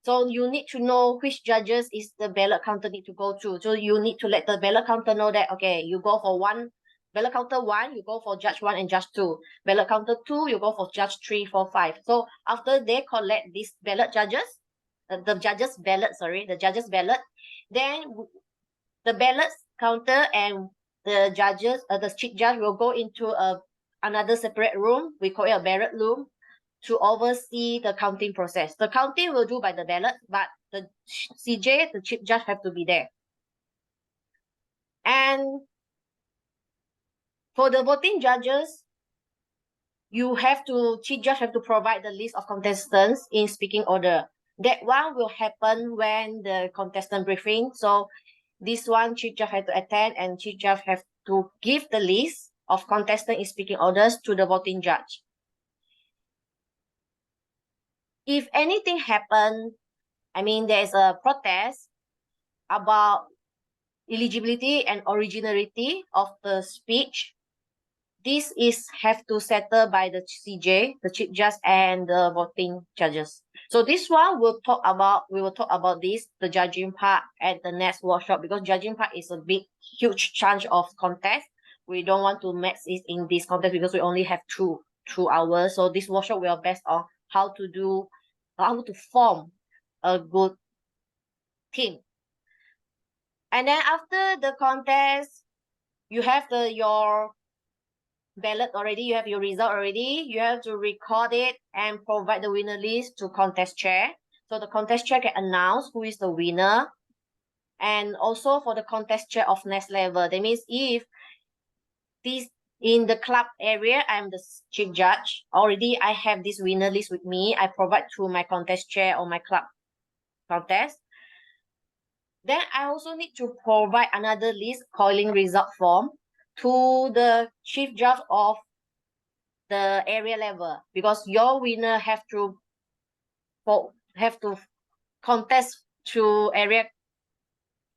So you need to know which judges is the ballot counter need to go to. So you need to let the ballot counter know that, okay, you go for ballot counter 1, you go for judge 1 and judge 2. Ballot counter 2, you go for judge 3, 4, 5. So after they collect these ballot judges, the judges ballot, then the ballot counter and the judges, the chief judge will go into another separate room. We call it a ballot room, to oversee the counting process. The counting will do by the ballot, but the CJ, the chief judge, have to be there. And for the voting judges, chief judge have to provide the list of contestants in speaking order. That one will happen when the contestant briefing. So this one, chief judge have to attend, and chief judge have to give the list of contestants in speaking orders to the voting judge. If anything happen, I mean, there's a protest about eligibility and originality of the speech, this have to settle by the CJ, the chief judge, and the voting judges. So this one we will talk about this, the judging part at the next workshop, because judging part is a huge chunk of contest. We don't want to mix it in this contest because we only have two hours. So this workshop will based on how to form a good team. And then after the contest, you have your ballot already, you have your result already, you have to record it and provide the winner list to contest chair. So the contest chair can announce who is the winner. And also for the contest chair of next level, that means if this in the club area, I'm the chief judge, already I have this winner list with me, I provide to my contest chair or my club contest. Then I also need to provide another list calling result form to the chief judge of the area level, because your winner have to contest to area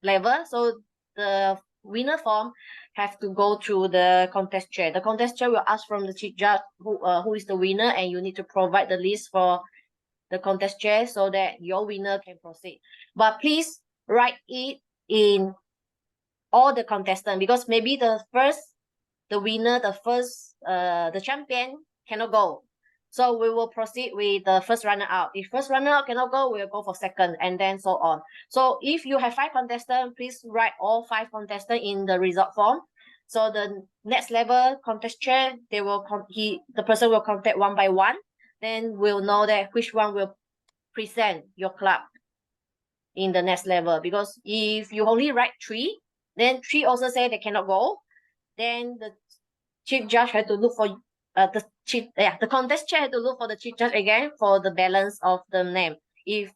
level. So the winner form have to go through the contest chair. The contest chair will ask from the chief judge who is the winner, and you need to provide the list for the contest chair so that your winner can proceed. But please write it in all the contestants, because maybe the winner, the champion cannot go. So we will proceed with the first runner-up. If first runner-up cannot go, we'll go for second, and then so on. So if you have 5 contestants, please write all 5 contestants in the result form. So the next level contest chair, the person will contact one by one. Then we'll know that which one will present your club in the next level. Because if you only write 3, then 3 also say they cannot go, then the chief judge had to look for the contest chair had to look for the chief judge again for the balance of the name. If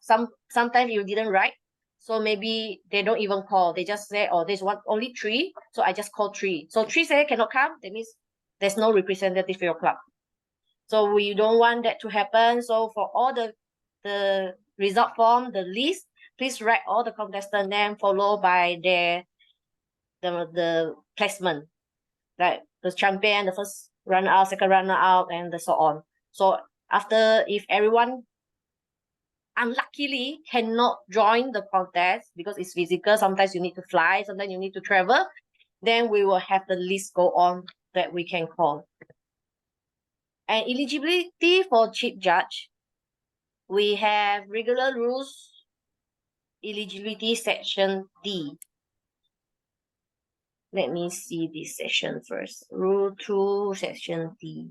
sometimes you didn't write, so maybe they don't even call. They just say, oh, there's only 3, so I just call 3. So 3 say cannot come, that means there's no representative for your club. So we don't want that to happen. So for all the result form, the list, please write all the contestant name followed by the placement, like the champion, the first runner-up, second runner-up, and so on. So after, if everyone unluckily cannot join the contest because it's physical, sometimes you need to fly, sometimes you need to travel, then we will have the list go on that we can call. And eligibility for chief judge, we have regular rules eligibility section D. Let me see this section first. Rule 2, section D.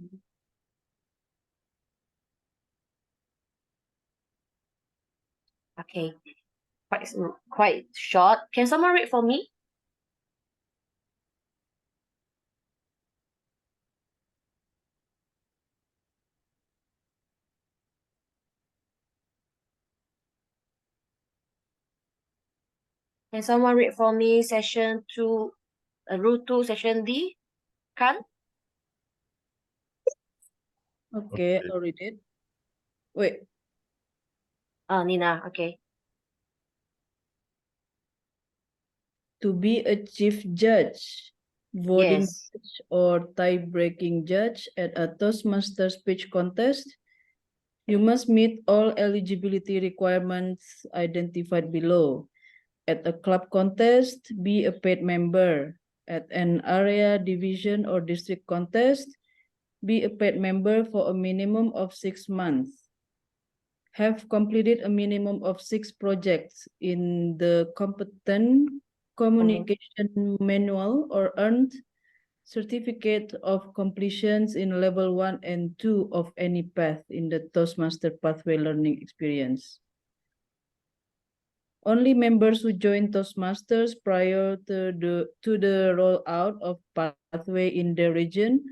Okay, quite short. Can someone read for me? Can someone read for me section 2, rule 2, section D? Kan? Okay, I'll read it. Wait, Nina, okay. to be a chief judge, voting Yes. judge or tie-breaking judge at a Toastmasters speech contest, you must meet all eligibility requirements identified below. At a club contest, be a paid member. At an area, division, or district contest, be a paid member for a minimum of 6 months. Have completed a minimum of 6 projects in the competent communication manual or earned certificate of completions in level 1 and 2 of any path in the Toastmaster Pathway Learning Experience. Only members who joined Toastmasters prior to the rollout of Pathway in their region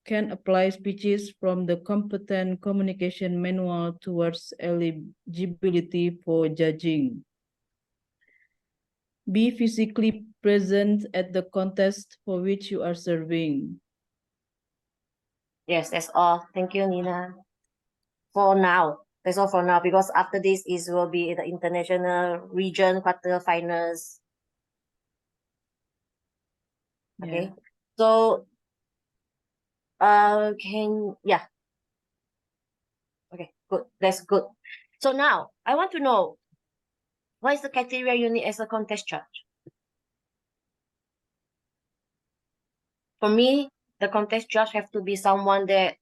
can apply speeches from the competent communication manual towards eligibility for judging. Be physically present at the contest for which you are serving. Yes, that's all. Thank you, Nina. For now, that's all for now, because after this will be the international region quarter finals. Okay. So okay, good. That's good. So now I want to know, what is the criteria you need as a contest judge? For me, the contest judge have to be someone that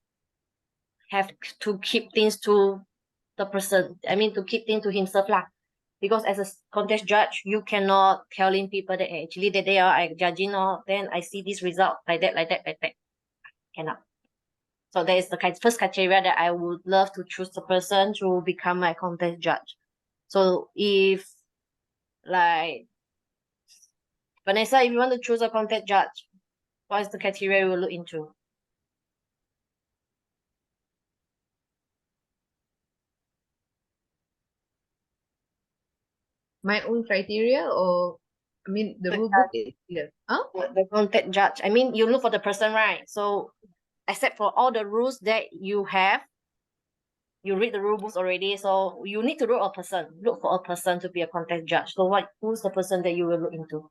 have to keep things to the person. I mean, to keep things to himself lah. Because as a contest judge, you cannot telling people that actually that they are judging, or then I see this result like that. Cannot. So that is the first criteria that I would love to choose the person to become my contest judge. So if, like, Vanessa, if you want to choose a contest judge, what is the criteria you will look into? My own criteria, or I mean the rule book is here. Huh? The contest judge. I mean, you look for the person, right? So except for all the rules that you have, you read the rule books already, so you need to look for a person to be a contest judge. So who's the person that you will look into?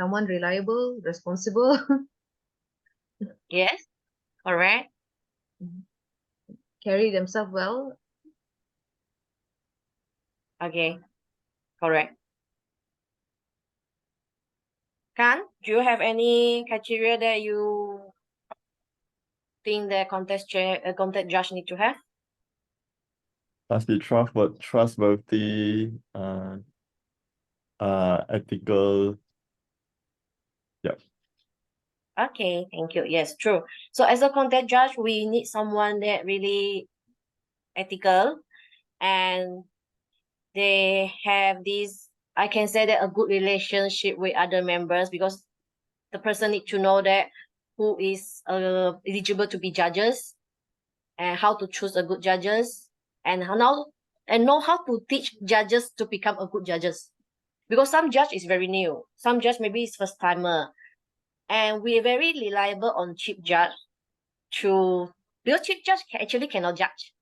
someone reliable, responsible. Yes, correct. Carry themselves well. Okay, correct. Kan, do you have any criteria that you think the contest judge need to have? Must be trustworthy, ethical. Yeah. Okay, thank you. Yes, true. So as a contest judge, we need someone that really ethical and they have this, I can say that a good relationship with other members, because the person need to know that who is eligible to be judges and how to choose a good judges and know how to teach judges to become a good judges. Because some judge is very new, some judge maybe is first timer, and we are very reliable on chief judge because chief judge actually cannot judge.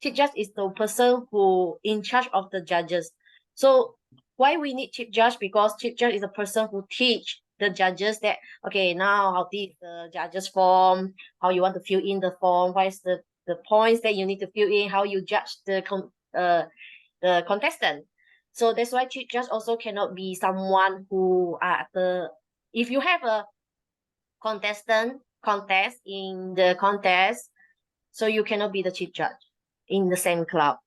Chief judge is the person who in charge of the judges. So why we need chief judge? Because chief judge is the person who teach the judges that, okay, now how this the judges form, how you want to fill in the form, what is the points that you need to fill in, how you judge the contestant. So that's why chief judge also cannot be someone who if you have a contest in the contest, so you cannot be the chief judge in the same club.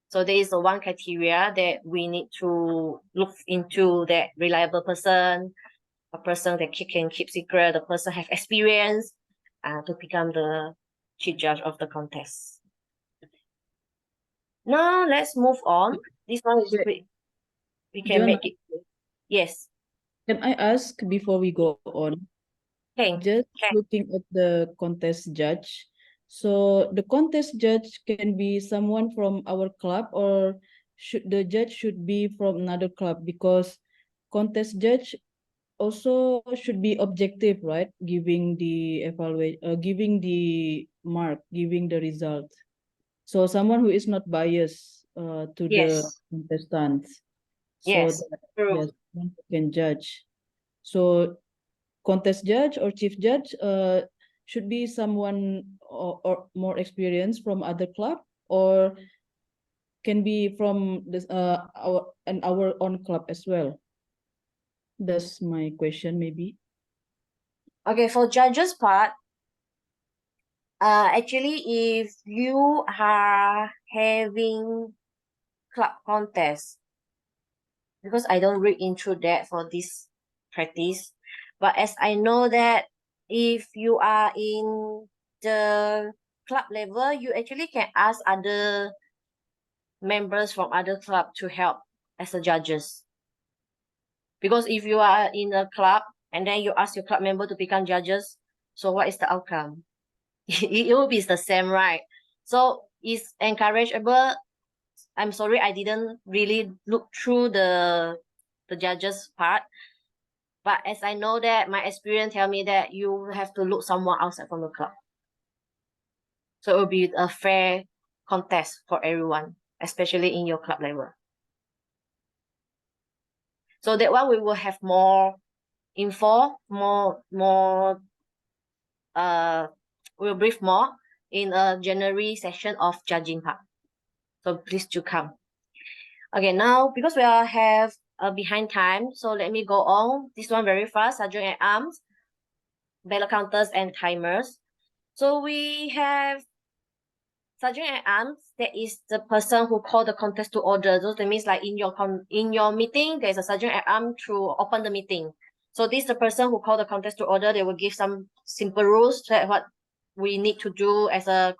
So there is one criteria that we need to look into, that reliable person, a person that can keep secret, the person have experience to become the chief judge of the contest. Now let's move on. This one is Yeah. quick. We can Joanna, make it quick. Yes. can I ask before we go on? Okay. Just looking at the contest judge. So the contest judge can be someone from our club, or the judge should be from another club, because contest judge also should be objective, right? Giving the giving the mark, giving the result. So someone who is not biased to the Yes. contestants. So Yes. that, True. yes, one can judge. So contest judge or chief judge should be someone or more experienced from other club, or can be from this our own club as well. That's my question, maybe. Okay, for judges part, actually, if you are having club contest, because I don't read into that for this practice, but as I know that if you are in the club level, you actually can ask other members from other club to help as a judges. Because if you are in a club and then you ask your club member to become judges, so what is the outcome? It will be the same, right? So it's encourageable. I'm sorry, I didn't really look through the judges part, but as I know that my experience tell me that you have to look someone outside from the club, so it will be a fair contest for everyone, especially in your club level. So that one we will have more info, we'll brief more in a January session of judging part. So please do come. Okay, now because we are have behind time, so let me go on. This one very fast. Sergeant at arms, ballot counters, and timers. So we have Sergeant at arms. That is the person who call the contest to order. So that means like in your meeting, there's a sergeant at arms to open the meeting. So this is the person who call the contest to order. They will give some simple rules that what we need to do as a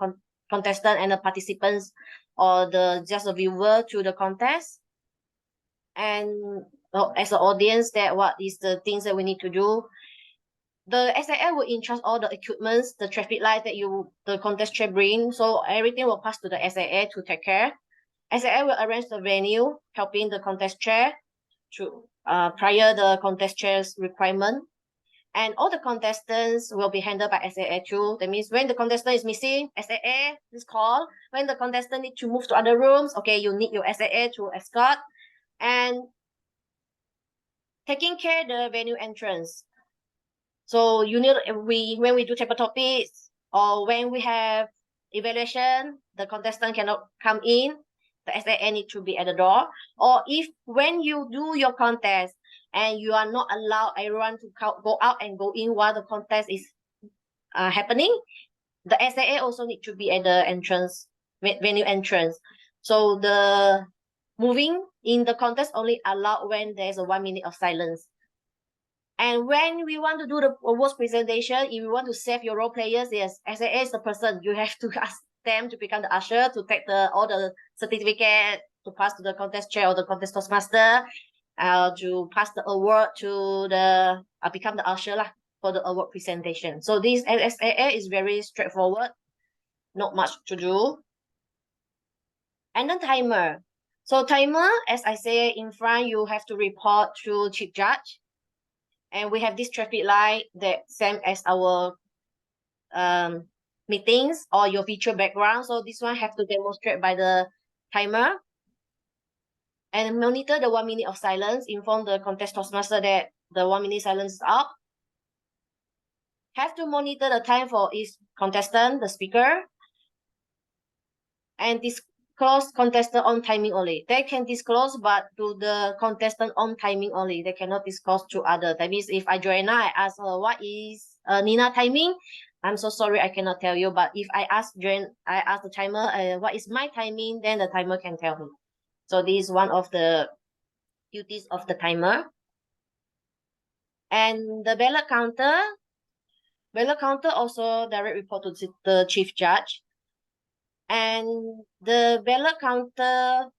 contestant and the participants, or just a viewer to the contest, and as an audience, that what is the things that we need to do. The SAA will in charge all the equipments, the traffic lights that the contest chair bring, so everything will pass to the SAA to take care. SAA will arrange the venue, helping the contest chair to prior the contest chair's requirement. And all the contestants will be handled by SAA too. That means when the contestant is missing, SAA is called. When the contestant need to move to other rooms, okay, you need your SAA to escort. And Taking care the venue entrance. So you need when we do table topics or when we have evaluation, the contestant cannot come in. The SAA need to be at the door. Or if when you do your contest and you are not allowed everyone to go out and go in while the contest is happening, the SAA also need to be at the entrance, venue entrance. So the moving in the contest only allowed when there's a 1 minute of silence. And when we want to do the awards presentation, if you want to save your role players, yes, SAA is the person. You have to ask them to become the usher, to take all the certificate, to pass to the contest chair or the contest toastmaster, to pass the award to the, become the usher lah, for the award presentation. So this SAA is very straightforward, not much to do. And then timer. So timer, as I say in front, you have to report to chief judge. And we have this traffic light that same as our meetings or your feature background. So this one have to demonstrate by the timer. And monitor the 1 minute of silence. Inform the contest toastmaster that the 1 minute silence is up. Have to monitor the time for each contestant, the speaker. And disclose contestant on timing only. They can disclose, but to the contestant on timing only. They cannot disclose to other. That means if Joanna, I ask her, what is Nina timing? I'm so sorry, I cannot tell you. But if I ask the timer, what is my timing? Then the timer can tell me. So this is one of the duties of the timer. And the ballot counter. Ballot counter also direct report to the chief judge. And the ballot counter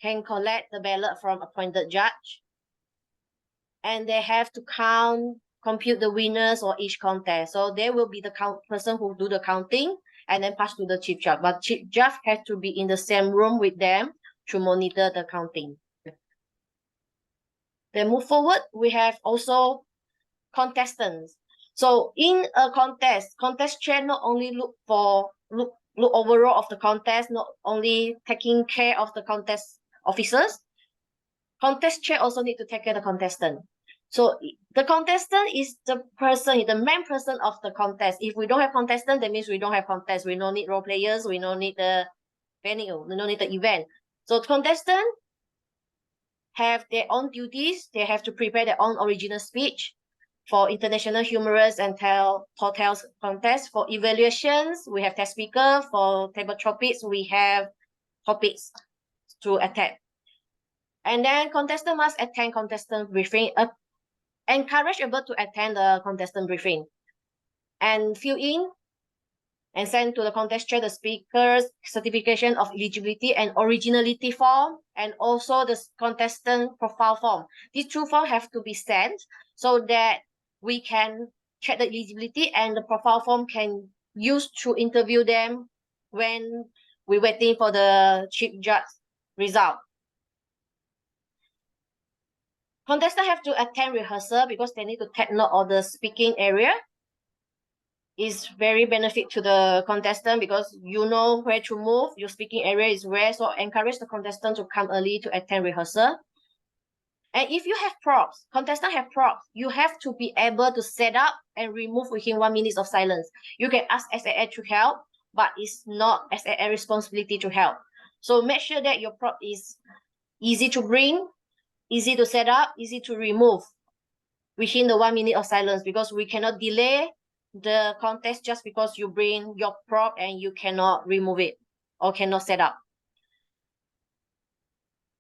can collect the ballot from appointed judge. And they have to compute the winners for each contest. So there will be the person who do the counting and then pass to the chief judge. But chief judge has to be in the same room with them to monitor the counting. Then move forward, we have also contestants. So in a contest chair not only look overall of the contest, not only taking care of the contest officers, contest chair also need to take care of the contestant. So the contestant is the person, the main person of the contest. If we don't have contestant, that means we don't have contest. We don't need role players. We don't need the venue. We don't need the event. So contestant have their own duties. They have to prepare their own original speech. For international humorous and hotels contest. For evaluations, we have test speaker. For table topics, we have topics to attack. And then contestant must attend contestant briefing. Encourage able to attend the contestant briefing. And fill in and send to the contest chair the speaker's certification of eligibility and originality form, and also the contestant profile form. These two forms have to be sent so that we can check the eligibility, and the profile form can use to interview them when we're waiting for the chief judge result. Contestants have to attend rehearsal because they need to take note of the speaking area. Is very benefit to the contestant because you know where to move, your speaking area is where, so encourage the contestant to come early to attend rehearsal. And if you have props, contestant have props, you have to be able to set up and remove within 1 minute of silence. You can ask SAA to help, but it's not SAA responsibility to help. So make sure that your prop is easy to bring, easy to set up, easy to remove within the 1 minute of silence, because we cannot delay the contest just because you bring your prop and you cannot remove it or cannot set up.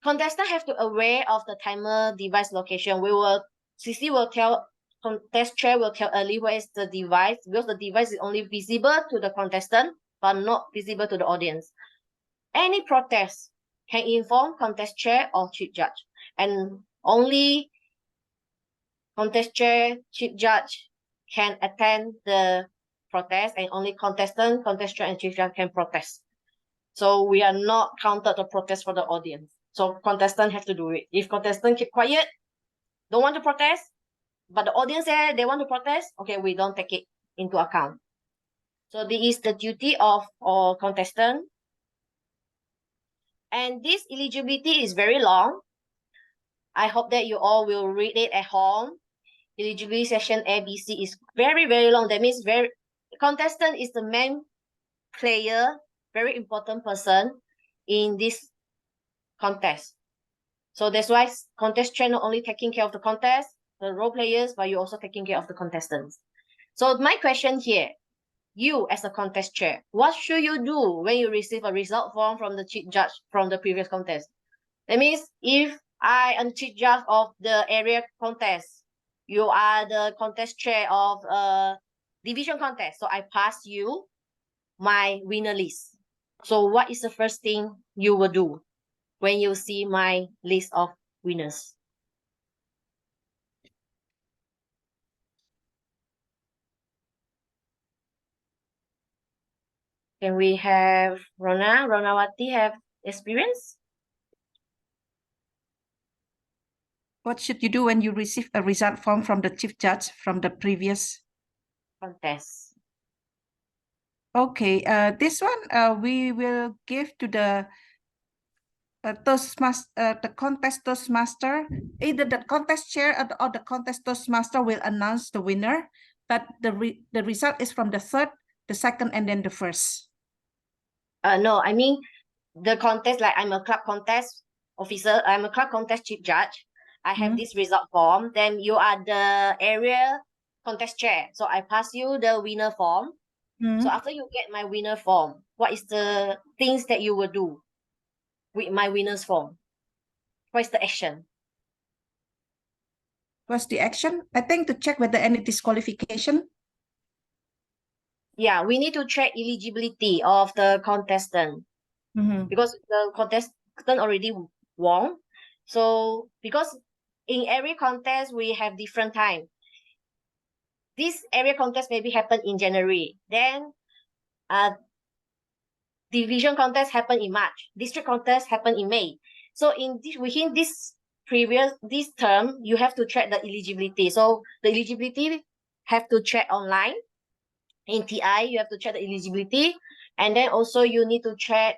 Contestants have to aware of the timer device location. CC will tell, contest chair will tell early where is the device, because the device is only visible to the contestant but not visible to the audience. Any protest can inform contest chair or chief judge, and only contest chair, chief judge can attend the protest, and only contestant, contest chair, and chief judge can protest. So we are not counted the protest for the audience. So contestant have to do it. If contestant keep quiet, don't want to protest, but the audience say they want to protest, okay, we don't take it into account. So this is the duty of all contestant. And this eligibility is very long. I hope that you all will read it at home. Eligibility section ABC is very, very long. That means contestant is the main player, very important person in this contest. So that's why contest chair not only taking care of the contest, the role players, but you're also taking care of the contestants. So my question here, you as a contest chair, what should you do when you receive a result form from the chief judge from the previous contest? That means if I am chief judge of the area contest, you are the contest chair of a division contest, so I pass you my winner list. So what is the first thing you will do when you see my list of winners? Can we have Ronawati have experience? What should you do when you receive a result form from the chief judge from the previous Contest. Okay, this one we will give to the the contest Toastmaster. Either the contest chair or the contest Toastmaster will announce the winner, but the result is from the third, the second, and then the first. No, I mean the contest, like I'm a club contest officer, I'm a club contest chief judge. I have this result form, then you are the area contest chair. So I pass you the winner form. So after you get my winner form, what is the things that you will do with my winner's form? What is the action? What's the action? I think to check whether any disqualification. Yeah, we need to check eligibility of the contestant because the contestant already won. So because in every contest we have different time. This area contest maybe happen in January. Then division contest happen in March. District contest happen in May. So within this term, you have to check the eligibility. So the eligibility have to check online. In TI, you have to check the eligibility. And then also you need to check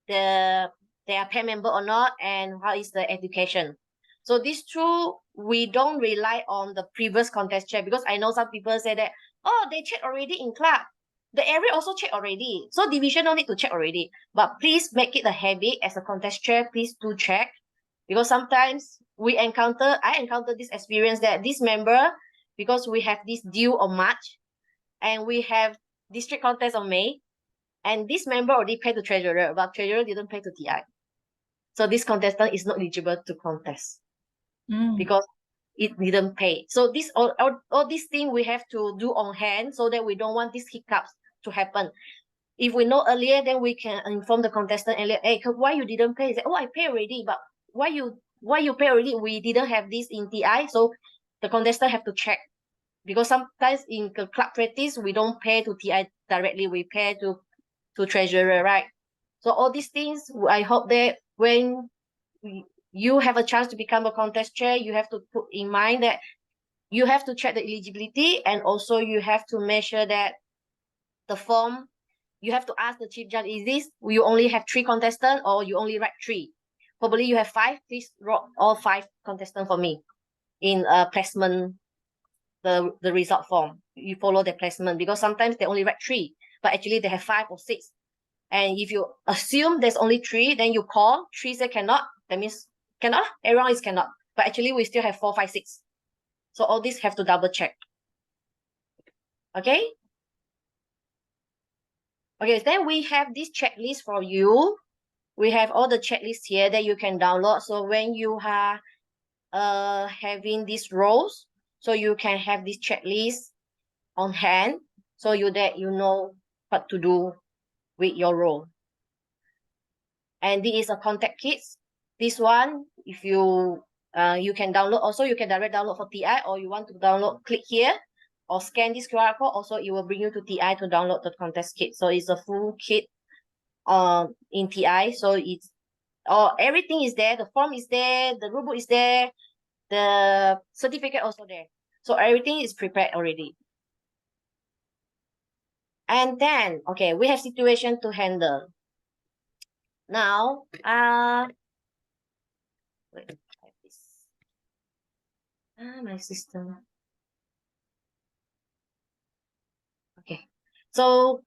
they are paid member or not and how is the education. So these two, we don't rely on the previous contest check because I know some people say that, oh, they check already in club. The area also check already. So division don't need to check already. But please make it a habit as a contest chair, please do check. Because sometimes I encounter this experience that this member, because we have this due on March and we have district contest on May, and this member already paid to treasurer, but treasurer didn't pay to TI. So this contestant is not eligible to contest because it didn't pay. So this all these things we have to do on hand so that we don't want these hiccups to happen. If we know earlier, then we can inform the contestant earlier. Hey, why you didn't pay? Say, oh, I pay already, but why you pay already? We didn't have this in TI, so the contestant have to check. Because sometimes in the club practice, we don't pay to TI directly, we pay to treasurer, right? So all these things, I hope that when you have a chance to become a contest chair, you have to put in mind that you have to check the eligibility and also you have to make sure that the form, you have to ask the chief judge, is this, you only have 3 contestants or you only write 3? Probably you have 5, please write all 5 contestants for me in a placement, the result form. You follow the placement because sometimes they only write 3, but actually they have 5 or 6. And if you assume there's only 3, then you call, 3 say cannot, that means cannot, everyone is cannot. But actually we still have 4, 5, 6. So all this have to double check. Okay? Okay, then we have this checklist for you. We have all the checklists here that you can download. So when you are having these roles, so you can have this checklist on hand, so that you know what to do with your role. And this is a contact kits. This one, if you you can download, also you can direct download for TI, or you want to download, click here or scan this QR code. Also, it will bring you to TI to download the contest kit. So it's a full kit in TI. So it's everything is there. The form is there, the rulebook is there, the certificate also there. So everything is prepared already. And then, okay, we have situation to handle. Now, wait, My system. Okay. So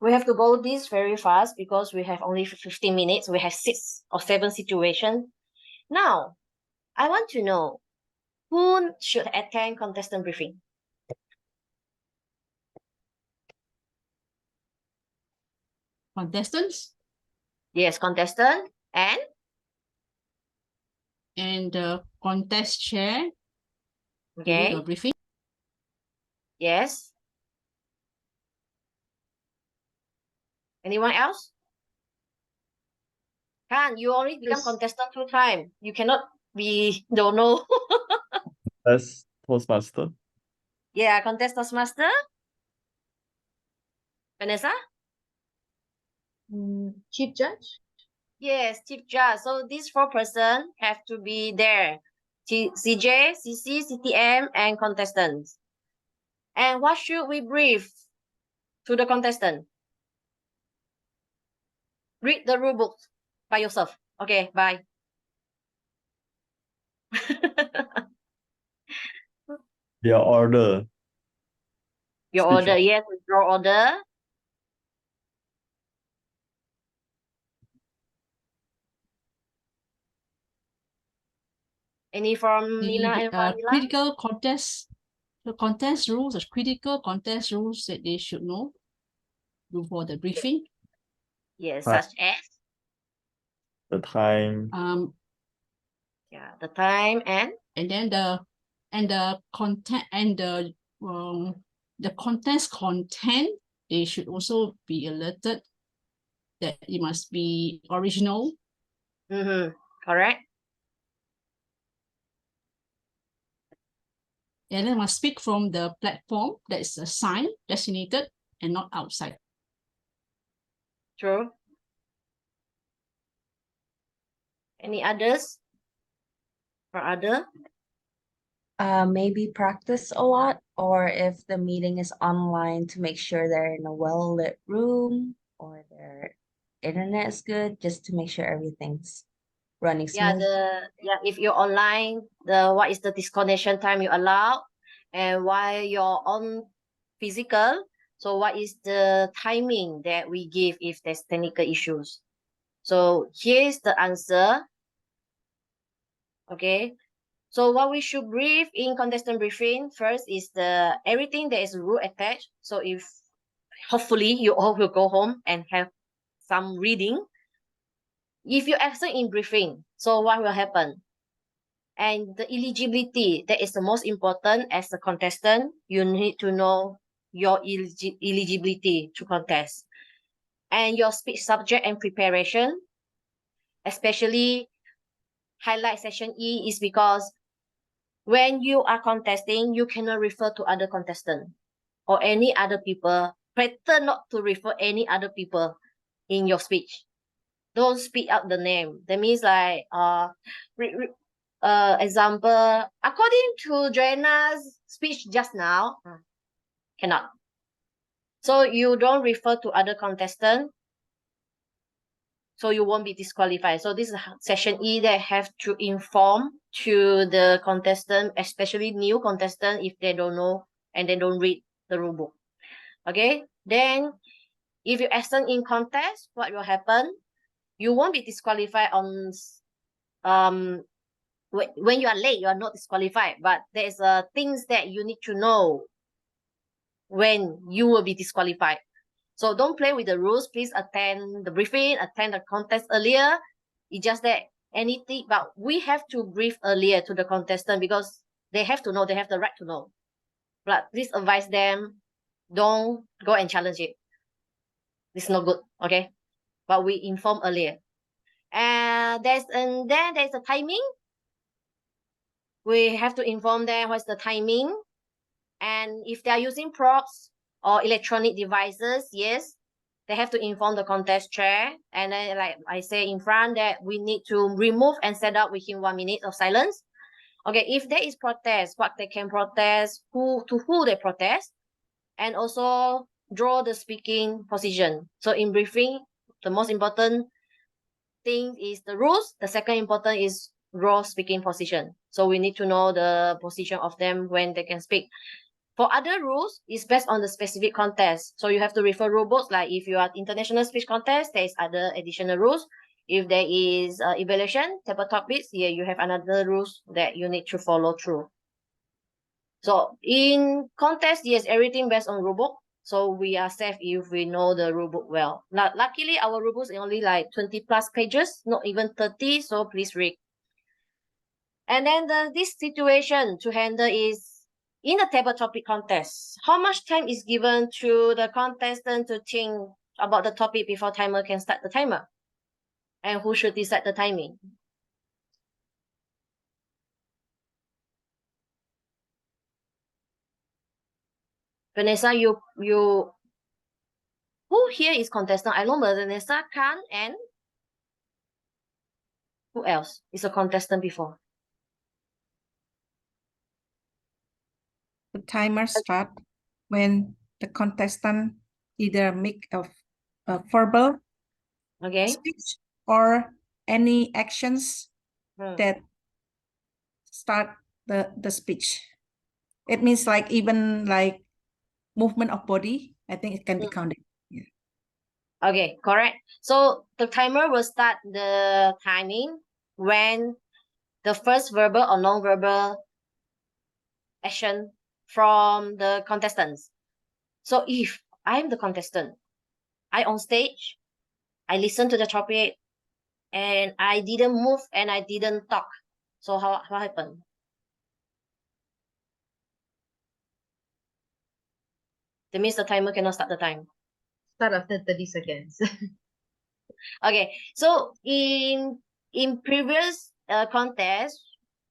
we have to go this very fast because we have only 15 minutes. We have 6 or 7 situations. Now, I want to know who should attend contestant briefing. Contestants Yes, contestant and the contest chair giving okay. a briefing. Yes. Anyone else? Khan, you already become Yes. contestant 2 times. You cannot be don't know. As Toastmaster. Yeah, contestant master. Vanessa? Chief Judge? Yes, chief judge. So these 4 person have to be there. CJ, CC, CTM, and contestants. And what should we brief to the contestant? Read the rule book by yourself. Okay, bye. Your order. Your Speech order, yes, your order. Any from Nina and Vanilla? Critical contest, the contest rules, the critical contest rules that they should know before the briefing. Yes, Right. such as The time. yeah, the time and then the content and the contest content, they should also be alerted that it must be original. correct. And they must speak from the platform that is assigned, designated, and not outside. True. Any others? For other? Maybe practice a lot, or if the meeting is online, to make sure they're in a well-lit room or their internet is good, just to make sure everything's running Yeah, smooth. if you're online, what is the disconnection time you allow, and while you're on physical, so what is the timing that we give if there's technical issues? So here's the answer. Okay. So what we should brief in contestant briefing first is everything that is rule attached. So if hopefully you all will go home and have some reading. If you absent in briefing, so what will happen? And the eligibility, that is the most important. As a contestant, you need to know your eligibility to contest. And your speech subject and preparation, especially highlight session E, is because when you are contesting, you cannot refer to other contestants or any other people. Better not to refer any other people in your speech. Don't speak out the name. That means like example, according to Joanna's speech just now, cannot. So you don't refer to other contestants, so you won't be disqualified. So this is session E that have to inform to the contestant, especially new contestant, if they don't know and they don't read the rule book. Okay, then if you absent in contest, what will happen? You won't be disqualified on when you are late, you are not disqualified, but there's things that you need to know when you will be disqualified. So don't play with the rules. Please attend the briefing, attend the contest earlier. It's just that anything, but we have to brief earlier to the contestant because they have to know, they have the right to know. But please advise them, don't go and challenge it. It's not good, okay? But we inform earlier. And then there's a timing. We have to inform them what's the timing. And if they are using props or electronic devices, yes, they have to inform the contest chair. And then, like I say in front, that we need to remove and set up within 1 minute of silence. Okay, if there is protest, what they can protest, who they protest, and also draw the speaking position. So in briefing, the most important thing is the rules. The second important is draw speaking position. So we need to know the position of them when they can speak. For other rules, it's based on the specific contest. So you have to refer rule books. Like if you are international speech contest, there is other additional rules. If there is evaluation, table topics, yeah, you have another rules that you need to follow through. So in contest, yes, everything based on rule book. So we are safe if we know the rule book well. Now, luckily, our rule book is only like 20 plus pages, not even 30. So please read. And then this situation to handle is in a table topic contest. How much time is given to the contestant to think about the topic before timer can start the timer? And who should decide the timing? Vanessa, who here is contestant? I know Vanessa, Khan, and who else is a contestant before? The timer start when the contestant either make a verbal Okay. speech or any actions that start the speech. It means like even like movement of body, I think it can be counted. Yeah. Okay, correct. So the timer will start the timing when the first verbal or non-verbal action from the contestants. So if I'm the contestant, I on stage, I listen to the topic, and I didn't move and I didn't talk. So what happened? That means the timer cannot start the time. Start after 30 seconds. Okay, so in previous contest,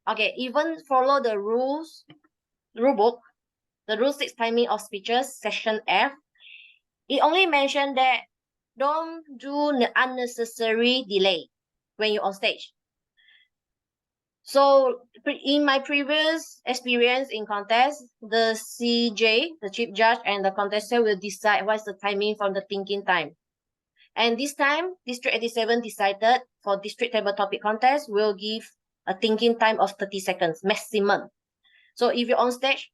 okay, even follow the rule book, the rule 6 timing of speeches, section F, it only mentioned that don't do unnecessary delay when you're on stage. So in my previous experience in contest, the CJ, the chief judge, and the contestant will decide what's the timing from the thinking time. And this time, District 87 decided for district table topic contest will give a thinking time of 30 seconds maximum. So if you're on stage,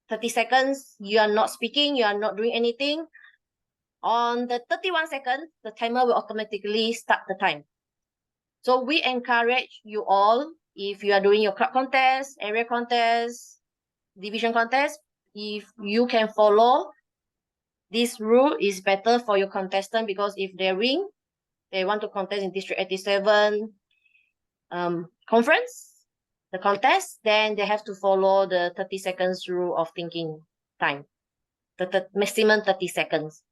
30 seconds, you are not speaking, you are not doing anything. On the 31 seconds, the timer will automatically start the time. So we encourage you all, if you are doing your club contest, area contest, division contest, if you can follow this rule, is better for your contestant, because if they win, they want to contest in District 87 conference, the contest, then they have to follow the 30 seconds rule of thinking time, the maximum 30 seconds.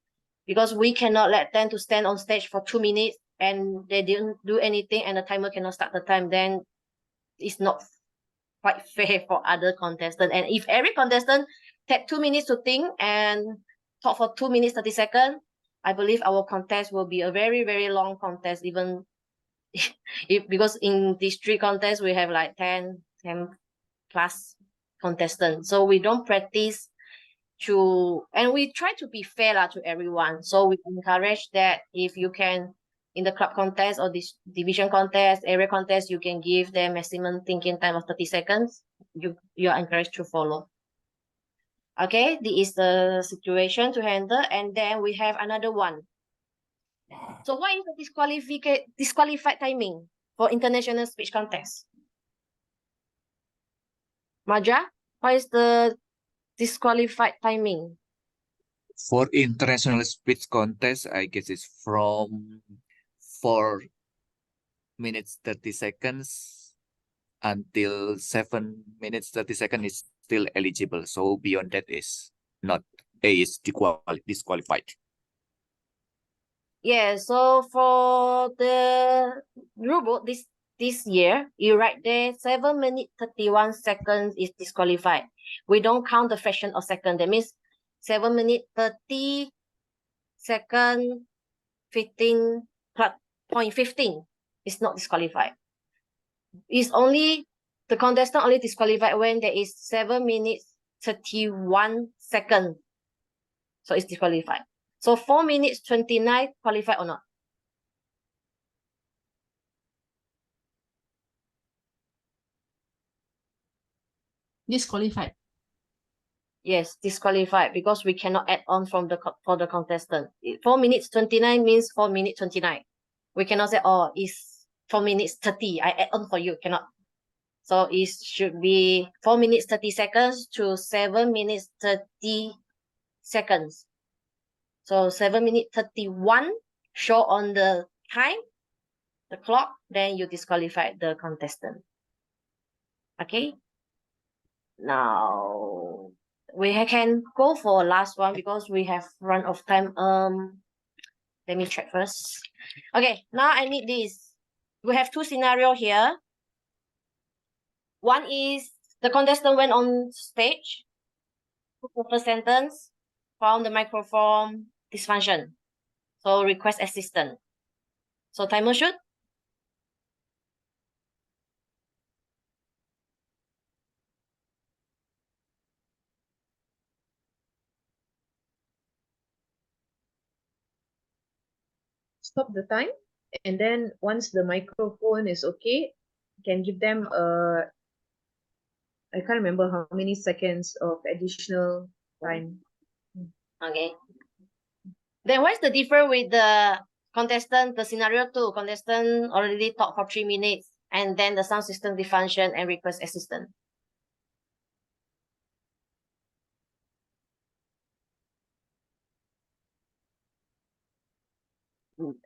Because we cannot let them to stand on stage for 2 minutes and they didn't do anything and the timer cannot start the time, then it's not quite fair for other contestants. And if every contestant take 2 minutes to think and talk for 2 minutes 30 seconds, I believe our contest will be a very, very long contest, even because in district contest we have like 10 plus contestants. So we don't practice and we try to be fair to everyone. So we encourage that if you can, in the club contest or this division contest, area contest, you can give them maximum thinking time of 30 seconds. You are encouraged to follow. Okay, this is the situation to handle. And then we have another one. So what is the disqualified timing for international speech contest? Maja, what is the disqualified timing? For international speech contest, I guess it's from 4 minutes 30 seconds until 7 minutes 30 seconds is still eligible. So beyond that is not is disqualified. Yeah, so for the rule book this year, you write there 7 minutes 31 seconds is disqualified. We don't count the fraction of second. That means 7 minutes 30 second 15.15 is not disqualified. It's only the contestant only disqualified when there is 7 minutes 31 seconds. So it's disqualified. So 4 minutes 29 qualified or not? Disqualified. Yes, disqualified because we cannot add on from for the contestant. 4 minutes 29 means 4 minutes 29. We cannot say, oh, it's 4 minutes 30. I add on for you. Cannot. So it should be 4 minutes 30 seconds to 7 minutes 30 seconds. So 7 minutes 31 show on the time, the clock, then you disqualify the contestant. Okay. Now we can go for last one because we have run of time. Let me check first. Okay, now I need this. We have two scenarios here. One is the contestant went on stage, the first sentence, found the microphone dysfunction. So request assistance. So timer shoot. Stop the time, and then once the microphone is okay, can give them I can't remember how many seconds of additional time. Okay. Then what's the difference with the contestant, the scenario 2? Contestant already talked for 3 minutes and then the sound system defunction and request assistance.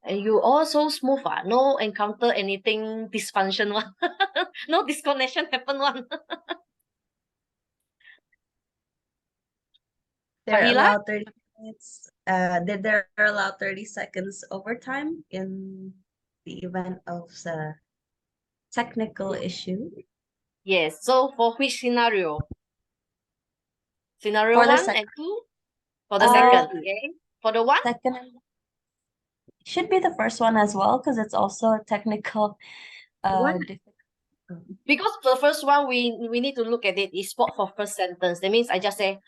And you also smooth, no encounter anything dysfunction one. No disconnection happen one. They're Fahila? allowed 30 minutes. They're allowed 30 seconds overtime in the event of the technical issue. Yes. So for which scenario? Scenario For the 1 sec- and 2? For the Uh, second, okay? For the 1? Second should be the first one as well because it's also a technical One. Because the first one we need to look at it is spot for first sentence. That means I just say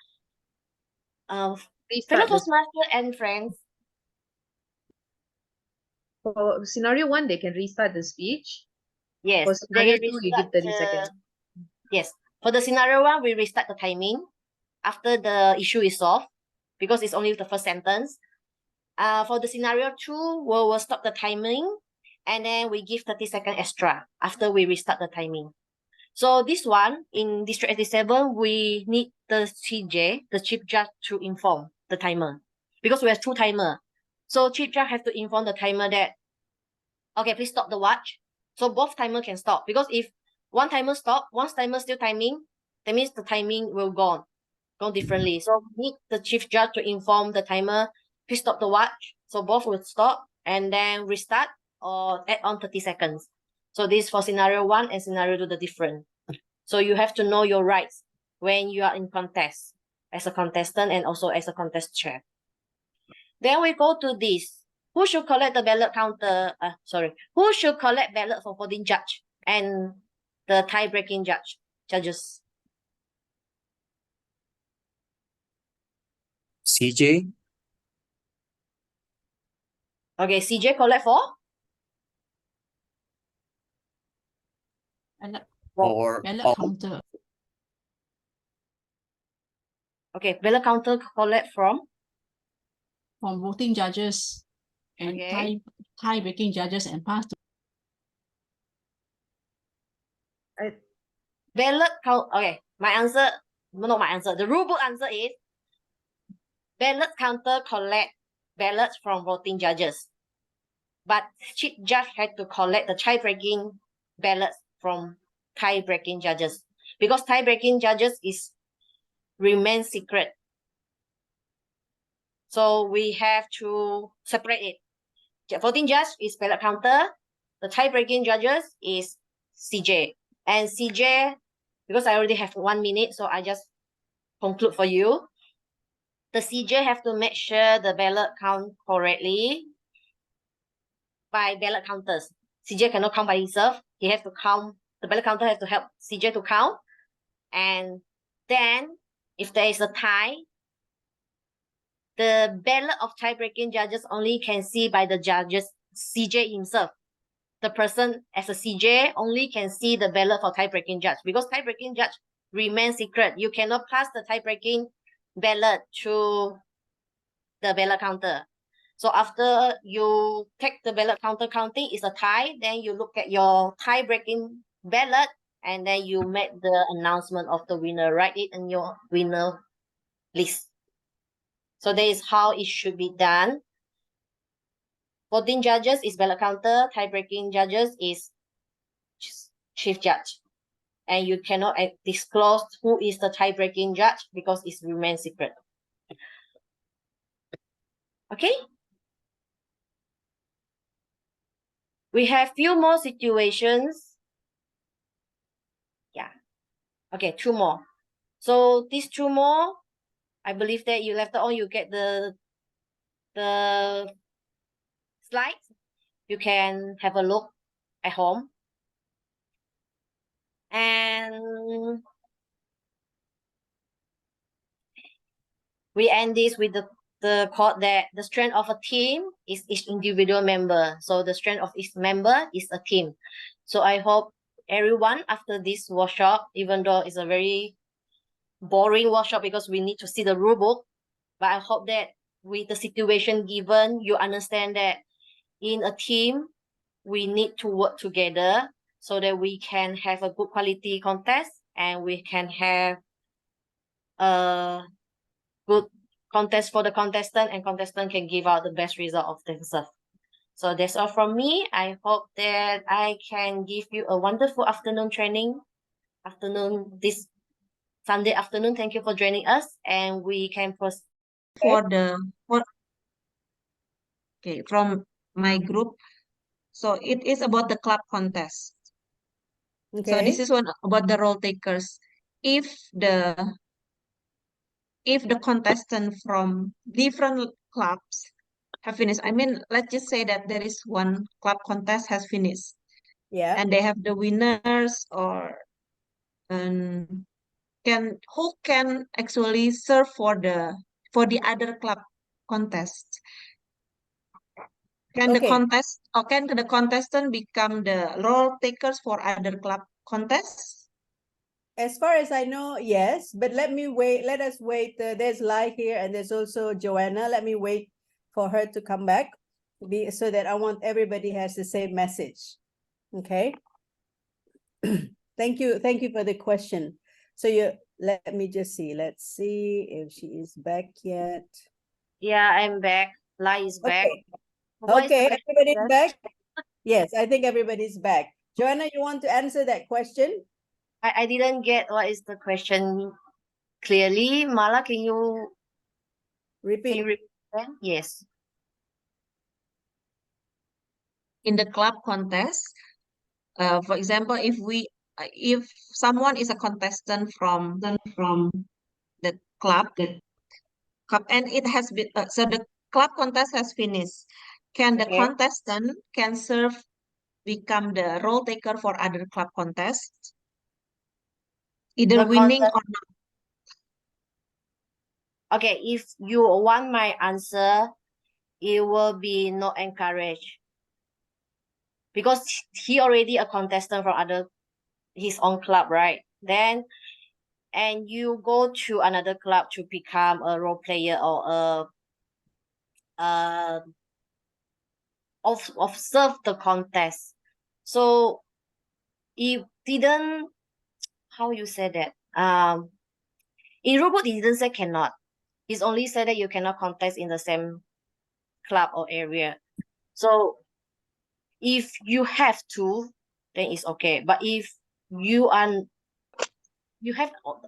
fellow Restart the Toastmaster and friends. For scenario 1, they can restart the speech. Yes, For they scenario 2, you give 30 seconds. Yes. For the scenario 1, we restart the timing after the issue is solved because it's only the first sentence. For the scenario 2, we'll stop the timing and then we give 30 seconds extra after we restart the timing. So this one, in District 87, we need the CJ, the Chief Judge, to inform the timer because we have 2 timers. So Chief Judge has to inform the timer that, okay, please stop the watch. So both timer can stop because if one timer stop, one timer still timing, that means the timing will go differently. So we need the Chief Judge to inform the timer, please stop the watch. So both will stop and then restart or add on 30 seconds. So this for scenario 1 and scenario 2, the different. So you have to know your rights when you are in contest as a contestant and also as a contest chair. Then we go to this. Who should collect the ballot counter? Who should collect ballot for voting judge and the tie-breaking judges? CJ? Okay, CJ collect for? Or Ballot counter. Okay, ballot counter collect from voting judges and Okay. tie-breaking judges and pass to ballot count. Okay, my answer, not my answer. The rule book answer is ballot counter collect ballots from voting judges, but Chief Judge had to collect the tie-breaking ballots from tie-breaking judges because tie-breaking judges remain secret. So we have to separate it. Voting judge is ballot counter. The tie-breaking judges is CJ. And CJ, because I already have 1 minute, so I just conclude for you. The CJ have to make sure the ballot count correctly by ballot counters. CJ cannot count by himself. He has to count. The ballot counter has to help CJ to count. And then, if there is a tie, the ballot of tie-breaking judges only can see by the judges, CJ himself. The person as a CJ only can see the ballot for tie-breaking judge because tie-breaking judge remain secret. You cannot pass the tie-breaking ballot to the ballot counter. So after you take the ballot counter counting, it's a tie. Then you look at your tie-breaking ballot, and then you make the announcement of the winner. Write it in your winner list. So that is how it should be done. Voting judges is ballot counter. Tie-breaking judges is chief judge. And you cannot disclose who is the tie-breaking judge because it remains secret. Okay? We have few more situations. Yeah. Okay, two more. So these two more, I believe that you later on you get the slides. You can have a look at home. And we end this with the quote that the strength of a team is each individual member. So the strength of each member is a team. So I hope everyone after this workshop, even though it's a very boring workshop because we need to see the rule book, but I hope that with the situation given, you understand that in a team, we need to work together so that we can have a good quality contest and we can have a good contest for the contestant, and contestant can give out the best result of themselves. So that's all from me. I hope that I can give you a wonderful afternoon training. This Sunday afternoon. Thank you for joining us, and we can proceed. Okay, from my group. So it is about the club contest. So this is one about the role takers. If the contestant from different clubs have finished, I mean, let's just say that there is one club contest has finished, Yeah. and they have the winners, or who can actually serve for the other club contest. Can the contestant become the role takers for other club contests? As far as I know, yes, but let us wait. There's Lai here and there's also Joanna. Let me wait for her to come back so that I want everybody has the same message. Okay. Thank you for the question. So let me just see. Let's see if she is back yet. Yeah, I'm back. Lai is back. Okay, everybody's back? Yes, I think everybody's back. Joanna, you want to answer that question? I didn't get what is the question clearly. Mala, can you repeat? That? Yes. In the club contest, for example, if someone is a contestant from the club, and it has been so the club contest has finished, can the contestant can become the role taker for other club contests, either winning or not? Okay, if you want my answer, it will be not encouraged because he already a contestant from his own club, right? Then, and you go to another club to become a role player or observe the contest. So it didn't, how you say that? In robot, it didn't say cannot. It's only said that you cannot contest in the same club or area. So if you have to, then it's okay. But if you have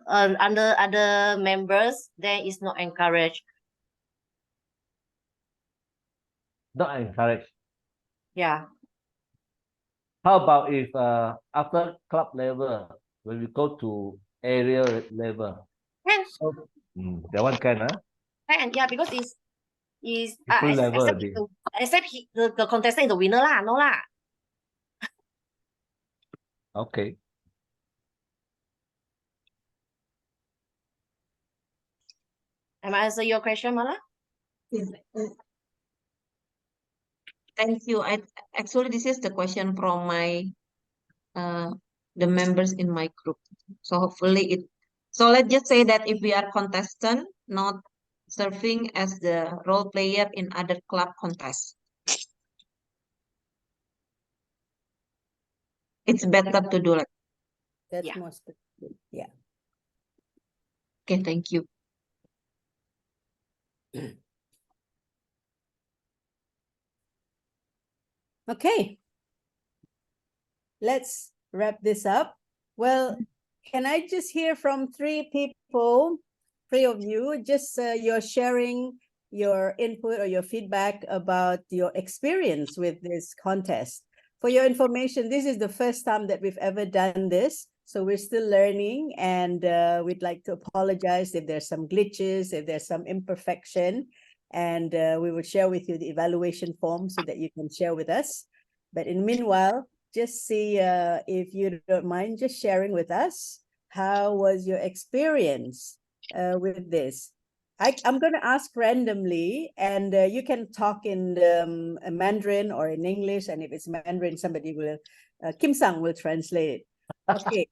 other members, then it's not encouraged. Not encouraged. Yeah. How about if after club level, when we go to area level? Can. So, that one can, huh? Can, yeah, because it's Different level except the contestant is the winner lah, no lah. Okay. Am I answer your question, Mala? Thank you. Actually, this is the question from my the members in my group. So hopefully So let's just say that if we are contestant, not serving as the role player in other club contests, it's better to do like. That's Yeah. more specific. Yeah. Okay, thank you. Okay. Let's wrap this up. Well, can I just hear from three people, three of you, just your sharing your input or your feedback about your experience with this contest. For your information, this is the first time that we've ever done this. So we're still learning, and we'd like to apologize if there's some glitches, if there's some imperfection, and we will share with you the evaluation form so that you can share with us. But in meanwhile, just see if you don't mind just sharing with us, how was your experience with this? I'm going to ask randomly, and you can talk in Mandarin or in English, and if it's Mandarin, somebody will, Kim Sang will translate it. Okay.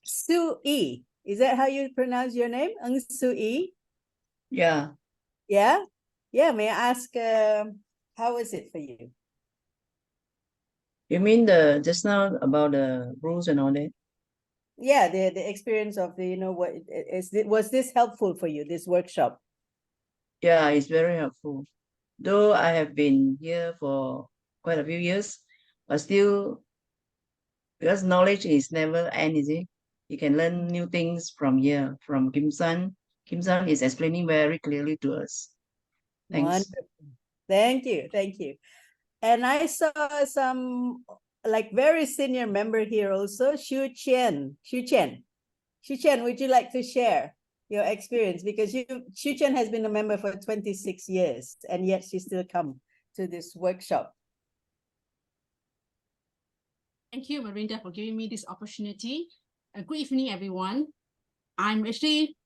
Su Yi, is that how you pronounce your name? Ng Su Yi? Yeah. Yeah? Yeah, may I ask, how was it for you? You mean the just now about the rules and all that? Yeah, the experience of the, what was this helpful for you, this workshop? Yeah, it's very helpful. Though I have been here for quite a few years, but still, because knowledge is never end, is it? You can learn new things from here, from Kim San. Kim San is explaining very clearly to us. Thanks. Wonderful. Thank you. Thank you. And I saw some like very senior member here also, Xu Chen. Xu Chen, would you like to share your experience? Because Xu Chen has been a member for 26 years, and yet she still come to this workshop. Thank you, Marinda, for giving me this opportunity. Good evening, everyone. I really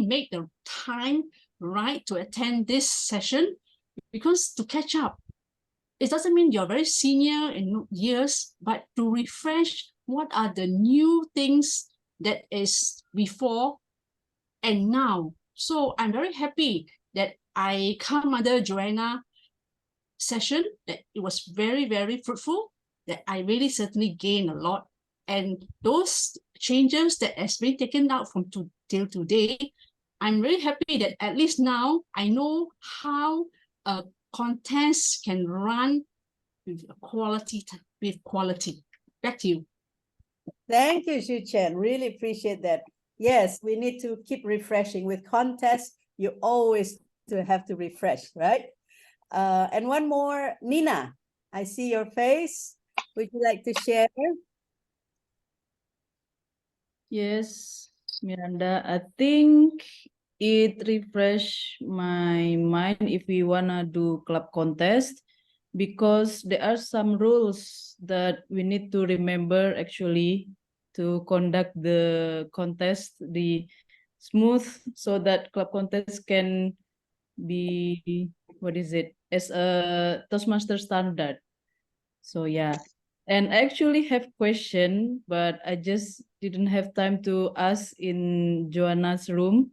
made the time right to attend this session, because to catch up, it doesn't mean you're very senior in years, but to refresh what are the new things that is before and now. So I'm very happy that I come under Joanna session, that it was very, very fruitful, that I really certainly gained a lot. And those changes that has been taken out from till today, I'm really happy that at least now I know how a contest can run with quality. Back to you. Thank you, Xu Chen. Really appreciate that. Yes, we need to keep refreshing. With contests, you always have to refresh, right? And one more, Nina, I see your face. Would you like to share? Yes, Miranda, I think it refresh my mind if we wanna do club contest, because there are some rules that we need to remember actually to conduct the contest the smooth, so that club contest can be, what is it, as a Toastmaster standard. So yeah, and I actually have question, but I just didn't have time to ask in Joanna's room.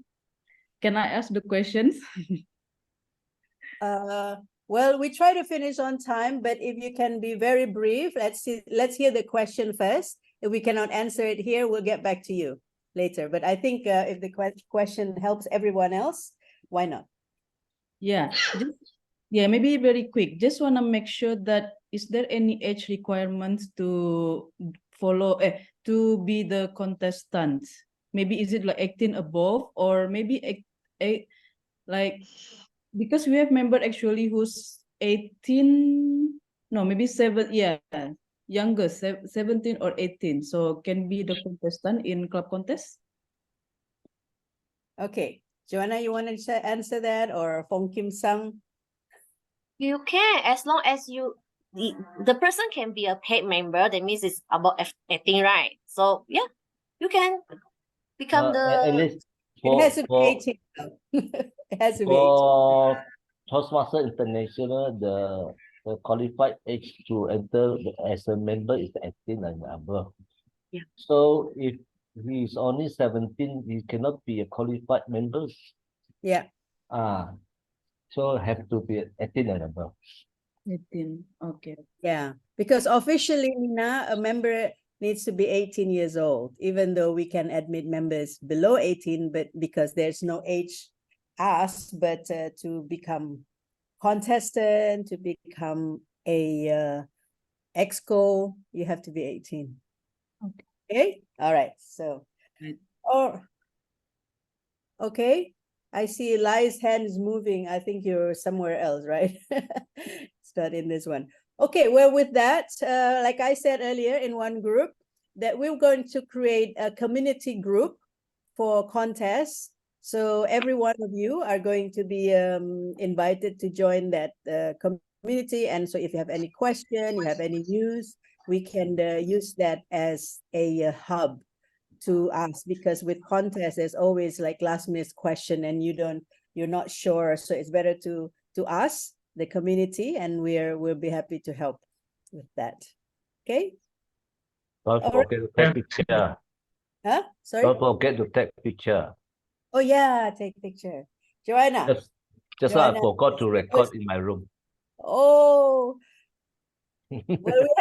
Can I ask the questions? Well, we try to finish on time, but if you can be very brief, let's hear the question first. If we cannot answer it here, we'll get back to you later. But I think if the question helps everyone else, why not? Yeah, maybe very quick. Just want to make sure that is there any age requirements to follow to be the contestant? Maybe is it like 18 above, or maybe like, because we have member actually who's 18, no, maybe 7, yeah, younger, 17 or 18, so can be the contestant in club contest. Okay, Joanna, you want to answer that, or Fong Kim Sang? You can, as long as the person can be a paid member. That means it's about 18, right? So yeah, you can become At least it has to be for 18. It has to be 18. for Toastmaster International, the qualified age to enter as a member is 18 and above. So if he's only 17, he cannot be a qualified member. Yeah. So have to be 18 and above. 18. Okay. Yeah, because officially, Nina, a member needs to be 18 years old, even though we can admit members below 18, but because there's no age asked, but to become contestant, to become a exco, you have to be 18. Okay, all right, so, Right. oh, okay, I see Eli's hand is moving. I think you're somewhere else, right? It's not in this one. Okay, well, with that, like I said earlier in one group, that we're going to create a community group for contests. So every one of you are going to be invited to join that community. And so if you have any question, you have any news, we can use that as a hub to ask, because with contests there's always like last minute question and you're not sure, so it's better to ask the community, and we'll be happy to help with that. Okay. Don't All right. forget to take picture. Huh? Sorry. Don't forget to take picture. Oh yeah, take picture. Joanna. Just now I Joanna, forgot to record in my room. Oh, well, we